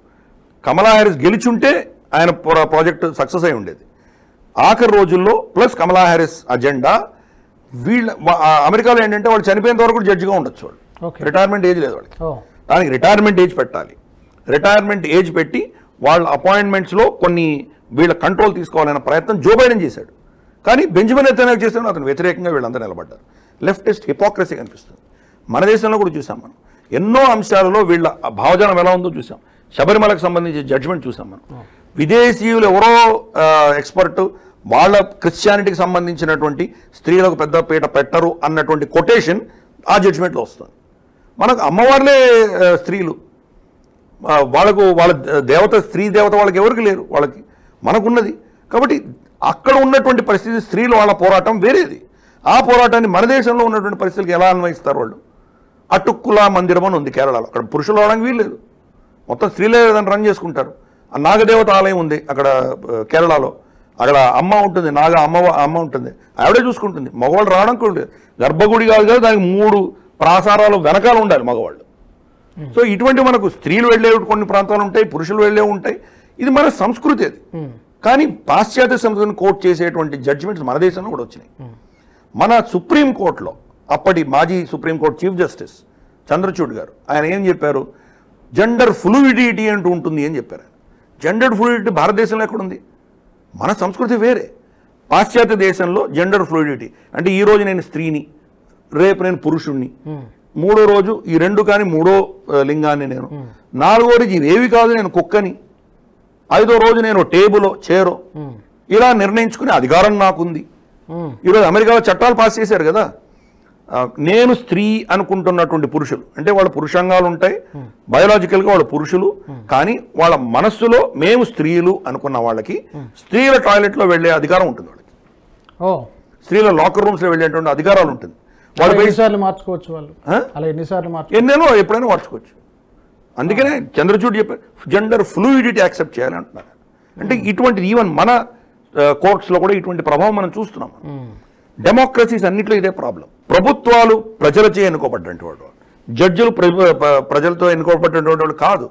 కమలా హ్యారిస్ గెలిచుంటే ఆయన ప్రాజెక్టు సక్సెస్ అయి ఉండేది. ఆఖరి రోజుల్లో ప్లస్ కమలా హ్యారిస్ అజెండా అమెరికాలో ఏంటంటే వాళ్ళు చనిపోయేంత వరకు జడ్జిగా ఉండొచ్చు. వాళ్ళు రిటైర్మెంట్ ఏజ్ లేదు వాళ్ళకి. దానికి రిటైర్మెంట్ ఏజ్ పెట్టాలి. రిటైర్మెంట్ ఏజ్ పెట్టి వాళ్ళ అపాయింట్మెంట్స్లో కొన్ని వీళ్ళ కంట్రోల్ తీసుకోవాలనే ప్రయత్నం జో బైడెన్ చేశాడు. కానీ బెంజమిన్ నెతన్యాహు చేస్తే అతను వ్యతిరేకంగా వీళ్ళందరూ నిలబడ్డారు. లెఫ్టిస్ట్ హిపోక్రసీ కనిపిస్తుంది. మన దేశంలో కూడా చూసాం మనం. ఎన్నో అంశాలలో వీళ్ళ భావజాలం ఎలా ఉందో చూసాం. శబరిమలకు సంబంధించి జడ్జిమెంట్ చూసాం మనం. విదేశీయులు ఎవరో ఎక్స్పర్ట్ వాళ్ళ క్రిస్టియానిటీకి సంబంధించినటువంటి స్త్రీలకు పెద్ద పీట పెట్టరు అన్నటువంటి కొటేషన్ ఆ జడ్జిమెంట్లో వస్తుంది. మనకు అమ్మవార్లే స్త్రీలు, వాళ్ళకు వాళ్ళ దేవత స్త్రీ దేవత వాళ్ళకి ఎవరికి లేరు, వాళ్ళకి మనకున్నది. కాబట్టి అక్కడ ఉన్నటువంటి పరిస్థితి స్త్రీలు వాళ్ళ పోరాటం వేరేది. ఆ పోరాటాన్ని మన దేశంలో ఉన్నటువంటి పరిస్థితులకు ఎలా అన్వయిస్తారు వాళ్ళు? అటుక్కుల మందిరం అని ఉంది కేరళలో, అక్కడ పురుషులు అవడానికి వీల్లేదు, మొత్తం స్త్రీలే దాన్ని రన్ చేసుకుంటారు. ఆ నాగదేవత ఆలయం ఉంది అక్కడ కేరళలో, అక్కడ అమ్మ ఉంటుంది, అమ్మ ఉంటుంది, ఆవిడే చూసుకుంటుంది. మగవాళ్ళు రావడం కూడా గర్భగుడి కాదు కదా, దానికి 3 ప్రాసారాలు వెనకాల ఉండాలి మగవాళ్ళు. సో ఇటువంటి మనకు స్త్రీలు వెళ్ళే కొన్ని ప్రాంతాలు ఉంటాయి, పురుషులు వెళ్ళే ఉంటాయి. ఇది మన సంస్కృతి అది. కానీ పాశ్చాత్య సంస్కృతిని కోట్ చేసేటువంటి జడ్జిమెంట్స్ మన దేశంలో కూడా వచ్చినాయి. మన సుప్రీంకోర్టులో అప్పటి మాజీ సుప్రీంకోర్టు చీఫ్ జస్టిస్ చంద్రచూడ్ గారు ఆయన ఏం చెప్పారు? జెండర్ ఫ్లూయిడిటీ అంటూ ఉంటుంది అని చెప్పారు. జెండర్ ఫ్లూయిడిటీ భారతదేశంలో ఎక్కడుంది? మన సంస్కృతి వేరే. పాశ్చాత్య దేశంలో జెండర్ ఫ్లూయిడిటీ అంటే ఈరోజు నేను స్త్రీని, రేపు నేను పురుషుణ్ణి, 3వ రోజు ఈ 2 కానీ 3వ లింగాన్ని నేను, 4వ రోజు ఇవేవి కాదు నేను కుక్కని, 5వ రోజు నేను టేబులో చేరో, ఇలా నిర్ణయించుకునే అధికారం నాకుంది. ఈరోజు అమెరికాలో చట్టాలు పాస్ చేశారు కదా. నేను స్త్రీ అనుకుంటున్నటువంటి పురుషులు అంటే వాళ్ళ పురుషాంగాలు ఉంటాయి, బయోలాజికల్గా వాళ్ళు పురుషులు, కానీ వాళ్ళ మనస్సులో మేము స్త్రీలు అనుకున్న వాళ్ళకి స్త్రీల టాయిలెట్లో వెళ్ళే అధికారం ఉంటుంది వాళ్ళకి. స్త్రీల లాకర్ రూమ్స్లో వెళ్ళేటువంటి అధికారాలు ఉంటుంది. వాళ్ళు ఎన్నిసార్లు మార్చుకోవచ్చు, వాళ్ళు అలా ఎన్నిసార్లు ఎన్నెన్నో ఎప్పుడైనా మార్చుకోవచ్చు. అందుకనే చంద్రచూడ్ చెప్పారు జెండర్ ఫ్లూయిడిటీ యాక్సెప్ట్ చేయాలి అంటున్నారు. అంటే ఇటువంటి ఈవెన్ మన కోర్ట్స్లో కూడా ఇటువంటి ప్రభావం మనం చూస్తున్నాం. డెమోక్రసీస్ అన్నింటిలో ఇదే ప్రాబ్లం. ప్రభుత్వాలు ప్రజలచే ఎన్నుకోబడ్డటువంటి వాళ్ళు, జడ్జిలు ప్రజలతో ఎన్నుకోబడ్డటువంటి వాళ్ళు కాదు.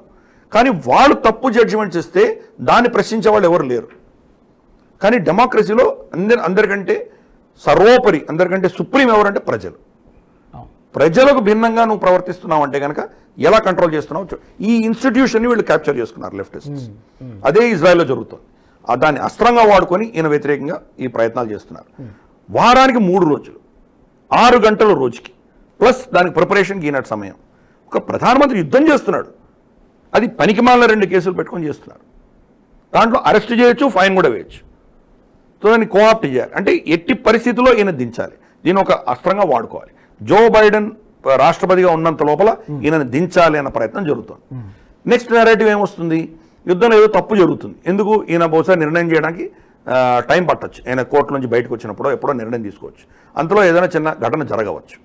కానీ వాళ్ళు తప్పు జడ్జిమెంట్స్ ఇస్తే దాన్ని ప్రశ్నించే వాళ్ళు ఎవరు లేరు. కానీ డెమోక్రసీలో అందరికంటే సర్వోపరి, అందరికంటే సుప్రీం ఎవరంటే ప్రజలు. ప్రజలకు భిన్నంగా నువ్వు ప్రవర్తిస్తున్నావు అంటే కనుక ఎలా కంట్రోల్ చేస్తున్నావు? ఈ ఇన్స్టిట్యూషన్ని వీళ్ళు క్యాప్చర్ చేసుకున్నారు లెఫ్టిస్ట్స్. అదే ఇజ్రాయెల్లో జరుగుతుంది. దాన్ని అస్త్రంగా వాడుకొని ఈయన వ్యతిరేకంగా ఈ ప్రయత్నాలు చేస్తున్నారు. వారానికి 3 రోజులు, 6 గంటల రోజుకి, ప్లస్ దానికి ప్రిపరేషన్కి ఈనాటి సమయం. ఒక ప్రధానమంత్రి యుద్ధం చేస్తున్నాడు, అది పనికిమాలిన 2 కేసులు పెట్టుకొని చేస్తున్నారు. దాంట్లో అరెస్ట్ చేయొచ్చు, ఫైన్ కూడా వేయచ్చు. సో దాన్ని కోఆప్ట్ చేయాలి. అంటే ఎట్టి పరిస్థితుల్లో ఈయన దించాలి, దీని ఒక అస్త్రంగా వాడుకోవాలి. జో బైడెన్ రాష్ట్రపతిగా ఉన్నంత లోపల ఈయనని దించాలి అన్న ప్రయత్నం జరుగుతుంది. నెక్స్ట్ నెరేటివ్ ఏమొస్తుంది? యుద్ధంలో ఏదో తప్పు జరుగుతుంది, ఎందుకు ఈయన బహుశా నిర్ణయం చేయడానికి టైం పట్టచ్చు. ఆయన కోర్టు నుంచి బయటకు వచ్చినప్పుడు ఎప్పుడో నిర్ణయం తీసుకోవచ్చు. అంతలో ఏదైనా చిన్న ఘటన జరగవచ్చు.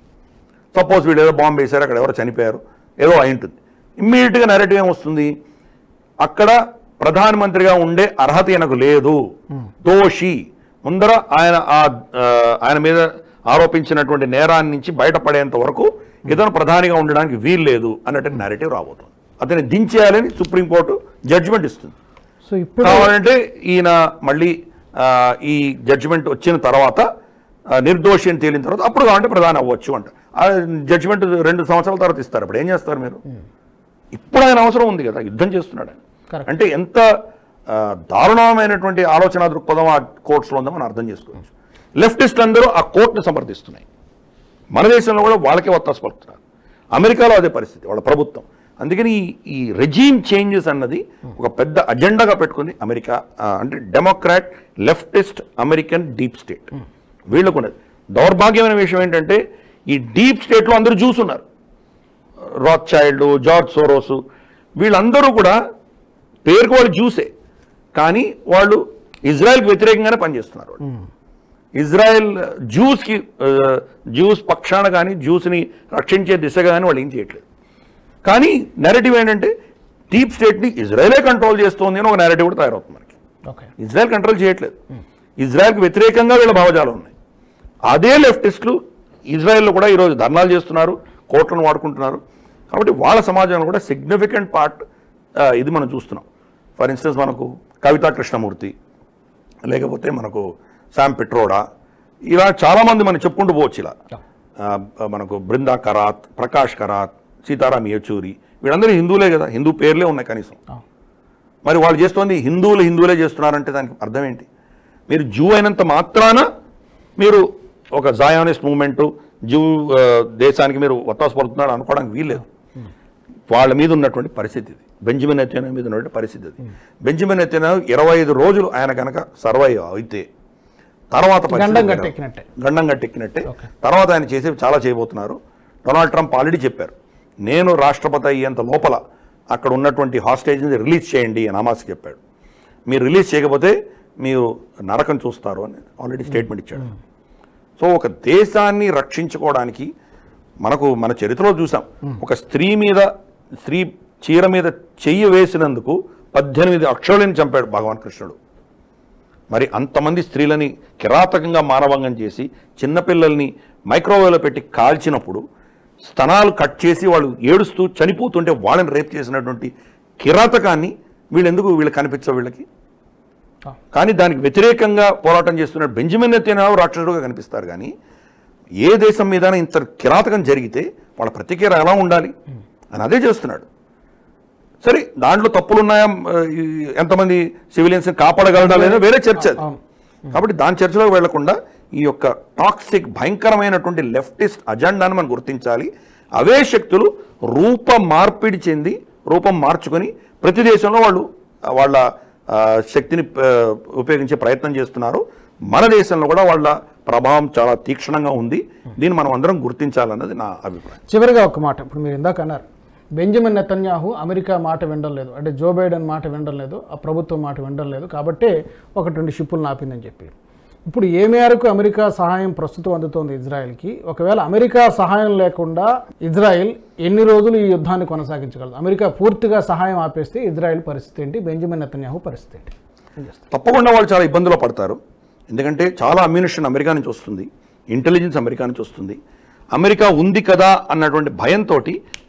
సపోజ్ వీళ్ళు ఏదో బాంబు వేశారు, అక్కడ ఎవరో చనిపోయారు, ఏదో అయి ఉంటుంది. ఇమ్మీడియట్గా నెరేటివ్ ఏమొస్తుంది? అక్కడ ప్రధానమంత్రిగా ఉండే అర్హత ఈయనకు లేదు, దోషి, ముందర ఆయన మీద ఆరోపించినటువంటి నేరాన్ని నుంచి బయటపడేంత వరకు ఇతను ప్రధానిగా ఉండడానికి వీలు లేదు అన్నట్టు నెరేటివ్ రాబోతుంది. అతన్ని దించేయాలని సుప్రీంకోర్టు జడ్జిమెంట్ ఇస్తుంది. సో ఇప్పుడు కావాలంటే ఈయన మళ్ళీ ఈ జడ్జిమెంట్ వచ్చిన తర్వాత నిర్దోషి అని తేలిన తర్వాత అప్పుడు కావాలంటే ప్రధాని అవ్వచ్చు అంట. ఆ జడ్జిమెంట్ 2 సంవత్సరాల తర్వాత ఇస్తారు. అప్పుడు ఏం చేస్తారు మీరు? ఇప్పుడు ఆయన అవసరం ఉంది కదా, యుద్ధం చేస్తున్నాడు ఆయన. అంటే ఎంత దారుణమైనటువంటి ఆలోచన దృక్పథం ఆ కోర్ట్స్లో ఉందో మనం అర్థం చేసుకోవచ్చు. లెఫ్టిస్ట్ అందరూ ఆ కోర్టును సమర్థిస్తున్నాయి. మన దేశంలో కూడా వాళ్ళకే ఒత్తాసు పలుకుతున్నారు. అమెరికాలో అదే పరిస్థితి, వాళ్ళ ప్రభుత్వం. అందుకని ఈ రెజీమ్ చేంజెస్ అన్నది ఒక పెద్ద అజెండాగా పెట్టుకుంది అమెరికా. అంటే Democrat, leftist, American deep state వీళ్ళకు ఉన్నది. దౌర్భాగ్యమైన విషయం ఏంటంటే ఈ డీప్ స్టేట్లో అందరూ చూస్తున్నారు. రాత్ చైల్డ్, జార్జ్ సోరోసు, వీళ్ళందరూ కూడా పేరుకు వాళ్ళు జ్యూసే, కానీ వాళ్ళు ఇజ్రాయెల్కి వ్యతిరేకంగానే పనిచేస్తున్నారు. ఇజ్రాయెల్ జ్యూస్ పక్షాన కానీ జ్యూస్ని రక్షించే దిశగా కానీ వాళ్ళు ఏం చేయట్లేదు. కానీ నెరేటివ్ ఏంటంటే డీప్ స్టేట్ని ఇజ్రాయెలే కంట్రోల్ చేస్తోంది అని ఒక నెరేటివ్ కూడా తయారవుతుంది మనకి. ఇజ్రాయెల్ కంట్రోల్ చేయట్లేదు, ఇజ్రాయెల్కి వ్యతిరేకంగా వీళ్ళ భావజాలు ఉన్నాయి. అదే లెఫ్టిస్టులు ఇజ్రాయెల్లో కూడా ఈరోజు ధర్నాలు చేస్తున్నారు, కోట్లను వాడుకుంటున్నారు. కాబట్టి వాళ్ళ సమాజంలో కూడా సిగ్నిఫికెంట్ పార్ట్ ఇది మనం చూస్తున్నాం. ఫర్ ఇన్స్టెన్స్ మనకు కవితా కృష్ణమూర్తి, లేకపోతే మనకు శామ్ పిట్రోడా, ఇలా చాలామంది మనం చెప్పుకుంటూ పోవచ్చు. ఇలా మనకు బృందా కరాత్, ప్రకాష్ కరాత్, సీతారాం యేచూరి, వీళ్ళందరూ హిందువులే కదా, హిందూ పేర్లే ఉన్నాయి కనీసం. మరి వాళ్ళు చేస్తోంది హిందువులే చేస్తున్నారంటే దానికి అర్థం ఏంటి? మీరు జూ అయినంత మాత్రాన మీరు ఒక జాయోనిస్ట్ మూవ్మెంటు, జూ దేశానికి మీరు ఒత్తాసు పడుతున్నాడు అనుకోవడానికి వీల్లేదు. వాళ్ళ మీద ఉన్నటువంటి పరిస్థితి ఇది. బెంజమిన్ నెతన్యాహు మీద ఉన్నటువంటి పరిస్థితి అది. బెంజమిన్ నెతన్యాహు 25 రోజులు ఆయన కనుక సర్వైవ్ అయితే తర్వాత గండం గట్టెక్కినట్టే. తర్వాత ఆయన చేసేవి చాలా చేయబోతున్నారు. డొనాల్డ్ ట్రంప్ ఆల్రెడీ చెప్పారు, నేను రాష్ట్రపతి అయ్యేంత లోపల అక్కడ ఉన్నటువంటి హాస్టేజ్ని రిలీజ్ చేయండి అని హమాస్కి చెప్పాడు. మీరు రిలీజ్ చేయకపోతే మీరు నరకం చూస్తారు అని ఆల్రెడీ స్టేట్మెంట్ ఇచ్చాడు. సో ఒక దేశాన్ని రక్షించుకోవడానికి మన చరిత్రలో చూసాం, ఒక స్త్రీ చీర మీద చెయ్యి వేసినందుకు 18 అక్షరాలను చంపాడు భగవాన్ కృష్ణుడు. మరి అంతమంది స్త్రీలని కిరాతకంగా మానభంగం చేసి చిన్నపిల్లల్ని మైక్రోవేవ్లో పెట్టి కాల్చినప్పుడు స్తనాలు కట్ చేసి వాళ్ళు ఏడుస్తూ చనిపోతుంటే వాళ్ళని రేప్ చేసినటువంటి కిరాతకాన్ని వీళ్ళు కనిపించవు వీళ్ళకి. కానీ దానికి వ్యతిరేకంగా పోరాటం చేస్తున్న బెంజమిన్ నెతన్యాహు రాక్షసుడుగా కనిపిస్తారు. కానీ ఏ దేశం మీద ఇంత కిరాతకం జరిగితే వాళ్ళ ప్రతిక్రియ ఎలా ఉండాలి అని అదే చేస్తున్నాడు. సరే, దాంట్లో తప్పులున్నాయా, ఎంతమంది సివిలియన్స్ని కాపాడగలడా లేదా వేరే చర్చ అది. కాబట్టి దాని చర్చలోకి వెళ్లకుండా ఈ యొక్క టాక్సిక్ భయంకరమైనటువంటి లెఫ్టిస్ట్ అజెండాను మనం గుర్తించాలి. అవే శక్తులు రూపం మార్చుకొని ప్రతి దేశంలో వాళ్ళ శక్తిని ఉపయోగించే ప్రయత్నం చేస్తున్నారు. మన దేశంలో కూడా వాళ్ళ ప్రభావం చాలా తీక్షణంగా ఉంది. దీన్ని మనం అందరం గుర్తించాలన్నది నా అభిప్రాయం. చివరిగా ఒక మాట, ఇప్పుడు మీరు ఇందాక అన్నారు బెంజమిన్ నెతన్యాహు అమెరికా మాట వినడం లేదు, అంటే జో బైడెన్ మాట వినడం లేదు, ఆ ప్రభుత్వం మాట వినడం లేదు, కాబట్టి 1-2 షిప్పులను ఆపిందని చెప్పి. ఇప్పుడు ఏ మేరకు అమెరికా సహాయం ప్రస్తుతం అందుతోంది ఇజ్రాయెల్కి? ఒకవేళ అమెరికా సహాయం లేకుండా ఇజ్రాయెల్ ఎన్ని రోజులు ఈ యుద్ధాన్ని కొనసాగించగలదు? అమెరికా పూర్తిగా సహాయం ఆపేస్తే ఇజ్రాయెల్ పరిస్థితి ఏంటి? బెంజమిన్ నెతన్యాహు పరిస్థితి ఏంటి? తప్పకుండా వాళ్ళు చాలా ఇబ్బందులు పడతారు. ఎందుకంటే చాలా అమ్యునిషన్ అమెరికా నుంచి వస్తుంది, ఇంటెలిజెన్స్ అమెరికా నుంచి వస్తుంది. అమెరికా ఉంది కదా అన్నటువంటి భయంతో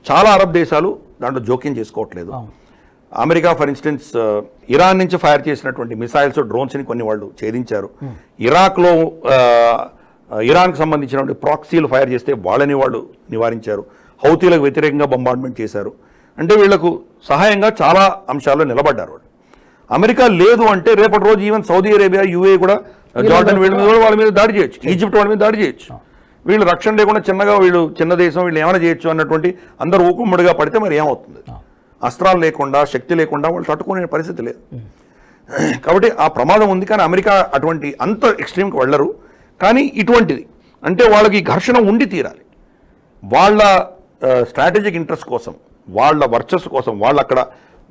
చాలా అరబ్ దేశాలు దాంట్లో జోక్యం చేసుకోవట్లేదు. అమెరికా ఫర్ ఇన్స్టెన్స్ ఇరాన్ నుంచి ఫైర్ చేసినటువంటి మిసైల్స్, డ్రోన్స్ని కొన్ని వాళ్ళు ఛేదించారు. ఇరాక్లో ఇరాన్కి సంబంధించినటువంటి ప్రాక్సీలు ఫైర్ చేస్తే వాళ్ళని వాళ్ళు నివారించారు. హౌతీలకు వ్యతిరేకంగా బొంబార్డ్మెంట్ చేశారు. అంటే వీళ్లకు సహాయంగా చాలా అంశాల్లో నిలబడ్డారు వాళ్ళు. అమెరికా లేదు అంటే రేపటి రోజు ఈవెన్ సౌదీ అరేబియా, యూఏ కూడా, జార్డన్ వాళ్ళ మీద దాడి చేయొచ్చు, ఈజిప్ట్ వాళ్ళ మీద దాడి చేయొచ్చు. వీళ్ళు రక్షణ లేకుండా చిన్న దేశం, వీళ్ళు ఏమైనా చేయొచ్చు అన్నటువంటి అందరూ ఊకుమ్మడిగా పడితే మరి ఏమవుతుంది? అస్త్రాలు లేకుండా, శక్తి లేకుండా వాళ్ళు తట్టుకునే పరిస్థితి లేదు. కాబట్టి ఆ ప్రమాదం ఉంది. కానీ అమెరికా అటువంటి అంత ఎక్స్ట్రీమ్కి వెళ్ళరు. కానీ ఇటువంటిది అంటే వాళ్ళకి ఘర్షణ ఉండి తీరాలి. వాళ్ళ స్ట్రాటజిక్ ఇంట్రెస్ట్ కోసం, వాళ్ళ వర్చస్సు కోసం, వాళ్ళు అక్కడ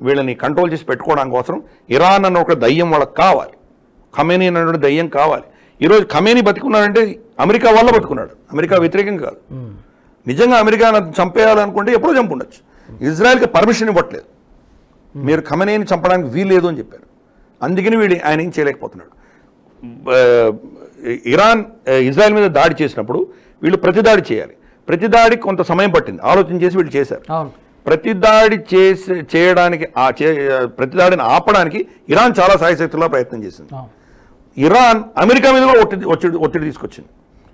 వీళ్ళని కంట్రోల్ చేసి పెట్టుకోవడానికి కోసం ఇరాన్ అన్న ఒక దయ్యం వాళ్ళకి కావాలి, ఖమేనీ అన్నటువంటి దయ్యం కావాలి. ఈరోజు ఖమేనీ బతుకున్నాడంటే అమెరికా వల్ల బతుకున్నాడు, అమెరికా వ్యతిరేకం కాదు. నిజంగా అమెరికా చంపేయాలనుకుంటే ఎప్పుడో చంపుండొచ్చు. ఇజ్రాయెల్కి పర్మిషన్ ఇవ్వట్లేదు, మీరు ఖమేనీని చంపడానికి వీల్లేదు అని చెప్పారు. అందుకని ఆయన ఏం చేయలేకపోతున్నాడు. ఇజ్రాయెల్ మీద దాడి చేసినప్పుడు వీళ్ళు ప్రతిదాడి చేయాలి. ప్రతిదాడికి కొంత సమయం పట్టింది, ఆలోచన చేసి వీళ్ళు చేశారు. ప్రతిదాడి చేయడానికి ప్రతిదాడిని ఆపడానికి ఇరాన్ చాలా సాయశక్తులా ప్రయత్నం చేసింది. ఇరాన్ అమెరికా మీద కూడా ఒత్తిడి తీసుకొచ్చింది.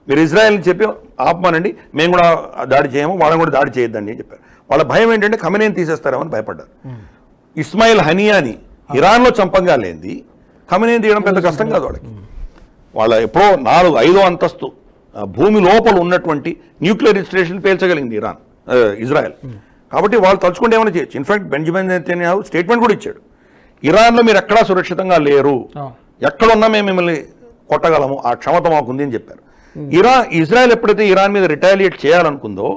మీరు ఇజ్రాయెల్ని చెప్పి ఆపమానండి, మేము కూడా దాడి చేయము, వాళ్ళని కూడా దాడి చేయొద్దండి అని చెప్పారు. వాళ్ళ భయం ఏంటంటే ఖమేనీని తీసేస్తారేమని భయపడ్డారు. ఇస్మాయిల్ హనియాని ఇరాన్లో చంపంగా లేనిది ఖమేనీని తీయడం పెద్ద కష్టం కాదు వాళ్ళకి. వాళ్ళ ఎప్పుడో 4-5వ అంతస్తు భూమి లోపల ఉన్నటువంటి న్యూక్లియర్ ఇన్స్టలేషన్ పేల్చగలిగింది ఇజ్రాయెల్. కాబట్టి వాళ్ళు తలుచుకుంటే ఏమైనా చేయొచ్చు. ఇన్ఫాక్ట్ బెంజమిన్ నెతన్యాహు స్టేట్మెంట్ కూడా ఇచ్చాడు, ఇరాన్లో మీరు ఎక్కడా సురక్షితంగా లేరు, ఎక్కడున్నా మేము మిమ్మల్ని కొట్టగలము, ఆ క్షమత మాకుంది అని చెప్పారు. ఇజ్రాయెల్ ఎప్పుడైతే ఇరాన్ మీద రిటాలియేట్ చేయాలనుకుందో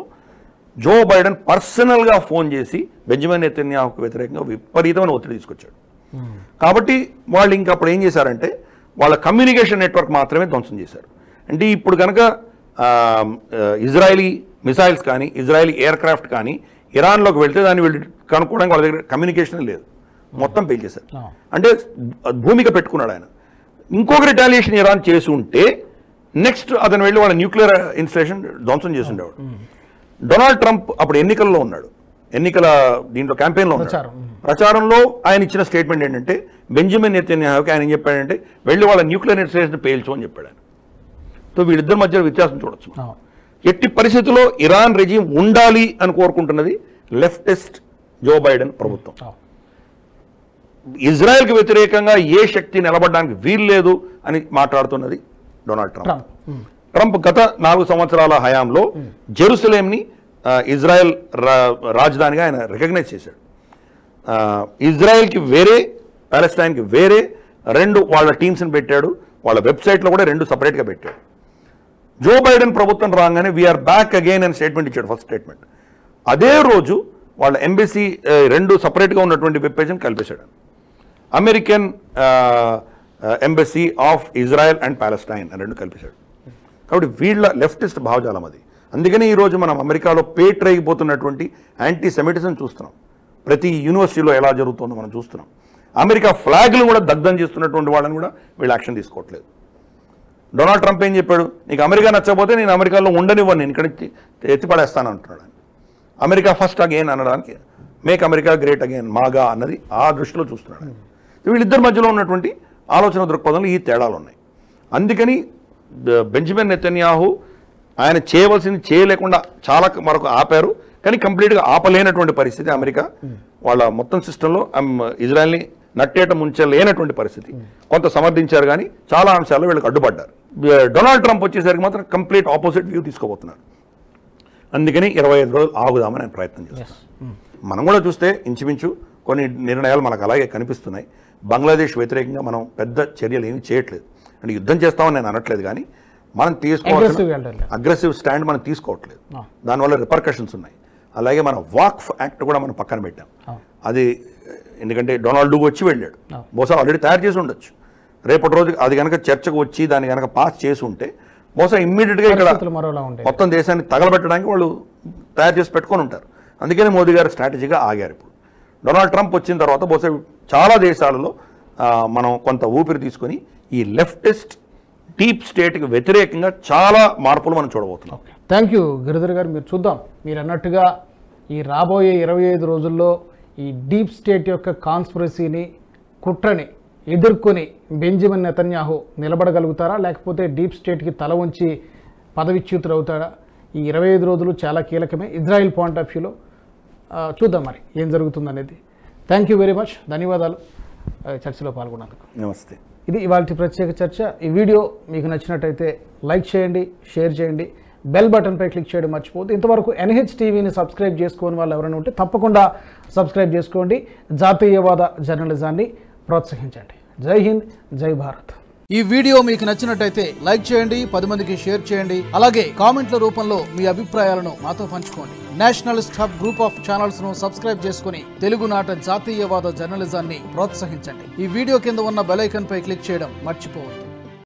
జో బైడెన్ పర్సనల్గా ఫోన్ చేసి బెంజమిన్ నెతన్యాహుకు వ్యతిరేకంగా విపరీతమైన ఒత్తిడి తీసుకొచ్చాడు. కాబట్టి వాళ్ళు ఇంకా అప్పుడు ఏం చేశారంటే వాళ్ళ కమ్యూనికేషన్ నెట్వర్క్ మాత్రమే ధ్వంసం చేశారు. అంటే ఇప్పుడు కనుక ఇజ్రాయలీ మిసైల్స్ కానీ, ఇజ్రాయలీ ఎయిర్ క్రాఫ్ట్ కానీ ఇరాన్లోకి వెళ్తే దాన్ని వీళ్ళు కనుక్కోవడానికి వాళ్ళ దగ్గర కమ్యూనికేషన్ లేదు, మొత్తం పేల్చేశారు. అంటే భూమిక పెట్టుకున్నాడు ఆయన. ఇంకొక రిటాలియేషన్ ఇరాన్ చేసి ఉంటే నెక్స్ట్ అతను వెళ్ళి వాళ్ళ న్యూక్లియర్ ఇన్స్టలేషన్ ధ్వంసం చేసి ఉండేవాడు. డొనాల్డ్ ట్రంప్ అప్పుడు ఎన్నికల్లో ఉన్నాడు, ఎన్నికల దీంట్లో క్యాంపెయిన్లో ఉన్నాడు. ప్రచారంలో ఆయన ఇచ్చిన స్టేట్మెంట్ ఏంటంటే బెంజమిన్ నెతన్యాహుకి ఆయన ఏం చెప్పాడంటే వెళ్ళి వాళ్ళ న్యూక్లియర్ ఇన్స్టలేషన్ పేల్చు అని చెప్పాడు ఆయన. సో వీళ్ళిద్దరి మధ్య వ్యత్యాసం చూడొచ్చు. ఎట్టి పరిస్థితుల్లో ఇరాన్ రెజీమ్ ఉండాలి అని కోరుకుంటున్నది లెఫ్టిస్ట్ జో బైడెన్ ప్రభుత్వం. ఇజ్రాయెల్కి వ్యతిరేకంగా ఏ శక్తి నిలబడడానికి వీల్లేదు అని మాట్లాడుతున్నది డొనాల్డ్ ట్రంప్. ట్రంప్ గత 4 సంవత్సరాల హయాంలో జెరూసలేంని ఇజ్రాయెల్ రాజధానిగా ఆయన రికగ్నైజ్ చేశాడు. ఇజ్రాయెల్కి వేరే, పాలెస్టైన్కి వేరే 2 వాళ్ళ టీమ్స్ని పెట్టాడు. వాళ్ళ వెబ్సైట్లో కూడా 2 సపరేట్గా పెట్టాడు. జో బైడెన్ ప్రభుత్వం రాగానే వీఆర్ బ్యాక్ అగైన్ అని స్టేట్మెంట్ ఇచ్చాడు, ఫస్ట్ స్టేట్మెంట్. అదే రోజు వాళ్ళ ఎంబసీ 2 సపరేట్గా ఉన్నటువంటి వెబ్ పేజ్ని కలిపేశాడు. American embassy of Israel and Palestine అని 2 కలిపేశాడు. కాబట్టి వీళ్ళ లెఫ్టిస్ట్ భావజాలం అది. అందుకని ఈరోజు మనం అమెరికాలో పేట్రైపోతున్నటువంటి యాంటీ సెమిటిజం చూస్తున్నాం. ప్రతి యూనివర్సిటీలో ఎలా జరుగుతుందో మనం చూస్తున్నాం. అమెరికా ఫ్లాగ్లు కూడా దగ్ధం చేస్తున్నటువంటి వాళ్ళని కూడా వీళ్ళు యాక్షన్ తీసుకోవట్లేదు. డొనాల్డ్ ట్రంప్ ఏం చెప్పాడు, నీకు అమెరికా నచ్చకపోతే నేను అమెరికాలో ఉండనివ్వను, నేను ఇక్కడ ఎత్తిపడేస్తాను అంటున్నాడు. అమెరికా ఫస్ట్ అగైన్ అనడానికి మేక్ అమెరికా గ్రేట్ అగైన్, మాగా అన్నది ఆ దృష్టిలో చూస్తున్నాడు. వీళ్ళిద్దరి మధ్యలో ఉన్నటువంటి ఆలోచన దృక్పథంలో ఈ తేడాలు ఉన్నాయి. అందుకని బెంజమిన్ నెతన్యాహు ఆయన చేయవలసింది చేయలేకుండా చాలా మరొక ఆపారు, కానీ కంప్లీట్గా ఆపలేనటువంటి పరిస్థితి. అమెరికా వాళ్ళ మొత్తం సిస్టంలో ఇజ్రాయెల్ని నట్టేట ముంచలేనటువంటి పరిస్థితి. కొంత సమర్థించారు కానీ చాలా అంశాల్లో వీళ్ళకి అడ్డుపడ్డారు. డొనాల్డ్ ట్రంప్ వచ్చేసరికి మాత్రం కంప్లీట్ ఆపోజిట్ వ్యూ తీసుకోబోతున్నారు. అందుకని 25 రోజులు ఆగుదామని ఆయన ప్రయత్నం చేస్తున్నారు. మనం కూడా చూస్తే ఇంచుమించు కొన్ని నిర్ణయాలు మనకు అలాగే కనిపిస్తున్నాయి. బంగ్లాదేశ్ వ్యతిరేకంగా మనం పెద్ద చర్యలు ఏమీ చేయట్లేదు. అంటే యుద్ధం చేస్తామని నేను అనట్లేదు, కానీ మనం తీసుకోవాల్సిన అగ్రెసివ్ స్టాండ్ మనం తీసుకోవట్లేదు. దానివల్ల రిపర్కషన్స్ ఉన్నాయి. అలాగే మన వాక్ఫ్ యాక్ట్ కూడా మనం పక్కన పెట్టాం. అది ఎందుకంటే డొనాల్డ్ వచ్చి వెళ్ళాడు, బహుశా ఆల్రెడీ తయారు చేసి ఉండొచ్చు. రేపటి రోజు అది కనుక చర్చకు వచ్చి దాన్ని కనుక పాస్ చేసి ఉంటే బహుశా ఇమ్మీడియట్గా ఇక్కడ మొత్తం దేశాన్ని తగలబెట్టడానికి వాళ్ళు తయారు చేసి పెట్టుకొని ఉంటారు. అందుకని మోదీ గారు స్ట్రాటజీగా ఆగారు. ఇప్పుడు డొనాల్డ్ ట్రంప్ వచ్చిన తర్వాత బహుశా చాలా దేశాలలో మనం కొంత ఊపిరి తీసుకొని ఈ లెఫ్టిస్ట్ డీప్ స్టేట్కి వ్యతిరేకంగా చాలా మార్పులు మనం చూడబోతున్నాం. థ్యాంక్ యూ గిరిధర్ గారు. మీరు చూద్దాం, మీరు అన్నట్టుగా ఈ రాబోయే 25 రోజుల్లో ఈ డీప్ స్టేట్ యొక్క కాన్స్పిరసీని, కుట్రని ఎదుర్కొని బెంజమిన్ నెతన్యాహు నిలబడగలుగుతారా, లేకపోతే డీప్ స్టేట్కి తల ఉంచి పదవిచ్యుతులు అవుతాడా? ఈ 25 రోజులు చాలా కీలకమే ఇజ్రాయిల్ పాయింట్ ఆఫ్ వ్యూలో. చూద్దాం మరి ఏం జరుగుతుందనేది. థ్యాంక్ యూ వెరీ మచ్, ధన్యవాదాలు చర్చలో పాల్గొన్నందుకు. నమస్తే. ఇది ఇవాళ ప్రత్యేక చర్చ. ఈ వీడియో మీకు నచ్చినట్టయితే లైక్ చేయండి, షేర్ చేయండి, బెల్ బటన్పై క్లిక్ చేయడం మర్చిపోవద్దు. ఇంతవరకు NH టీవీని సబ్స్క్రైబ్ చేసుకోని వాళ్ళు ఎవరైనా ఉంటే తప్పకుండా సబ్స్క్రైబ్ చేసుకోండి. జాతీయవాద జర్నలిజాన్ని ప్రోత్సహించండి. జై హింద్, జై భారత్. ఈ వీడియో మీకు నచ్చినట్టయితే లైక్ చేయండి, 10 మందికి షేర్ చేయండి. అలాగే కామెంట్ల రూపంలో మీ అభిప్రాయాలను మాతో పంచుకోండి. Nationalist hub group of channels ను సబ్స్క్రైబ్ చేసుకుని తెలుగునాట జాతీయవాద జర్నలిజాన్ని ప్రోత్సహించండి. ఈ వీడియో కింద ఉన్న బెల్ ఐకాన్ పై క్లిక్ చేయడం మర్చిపోవద్దు.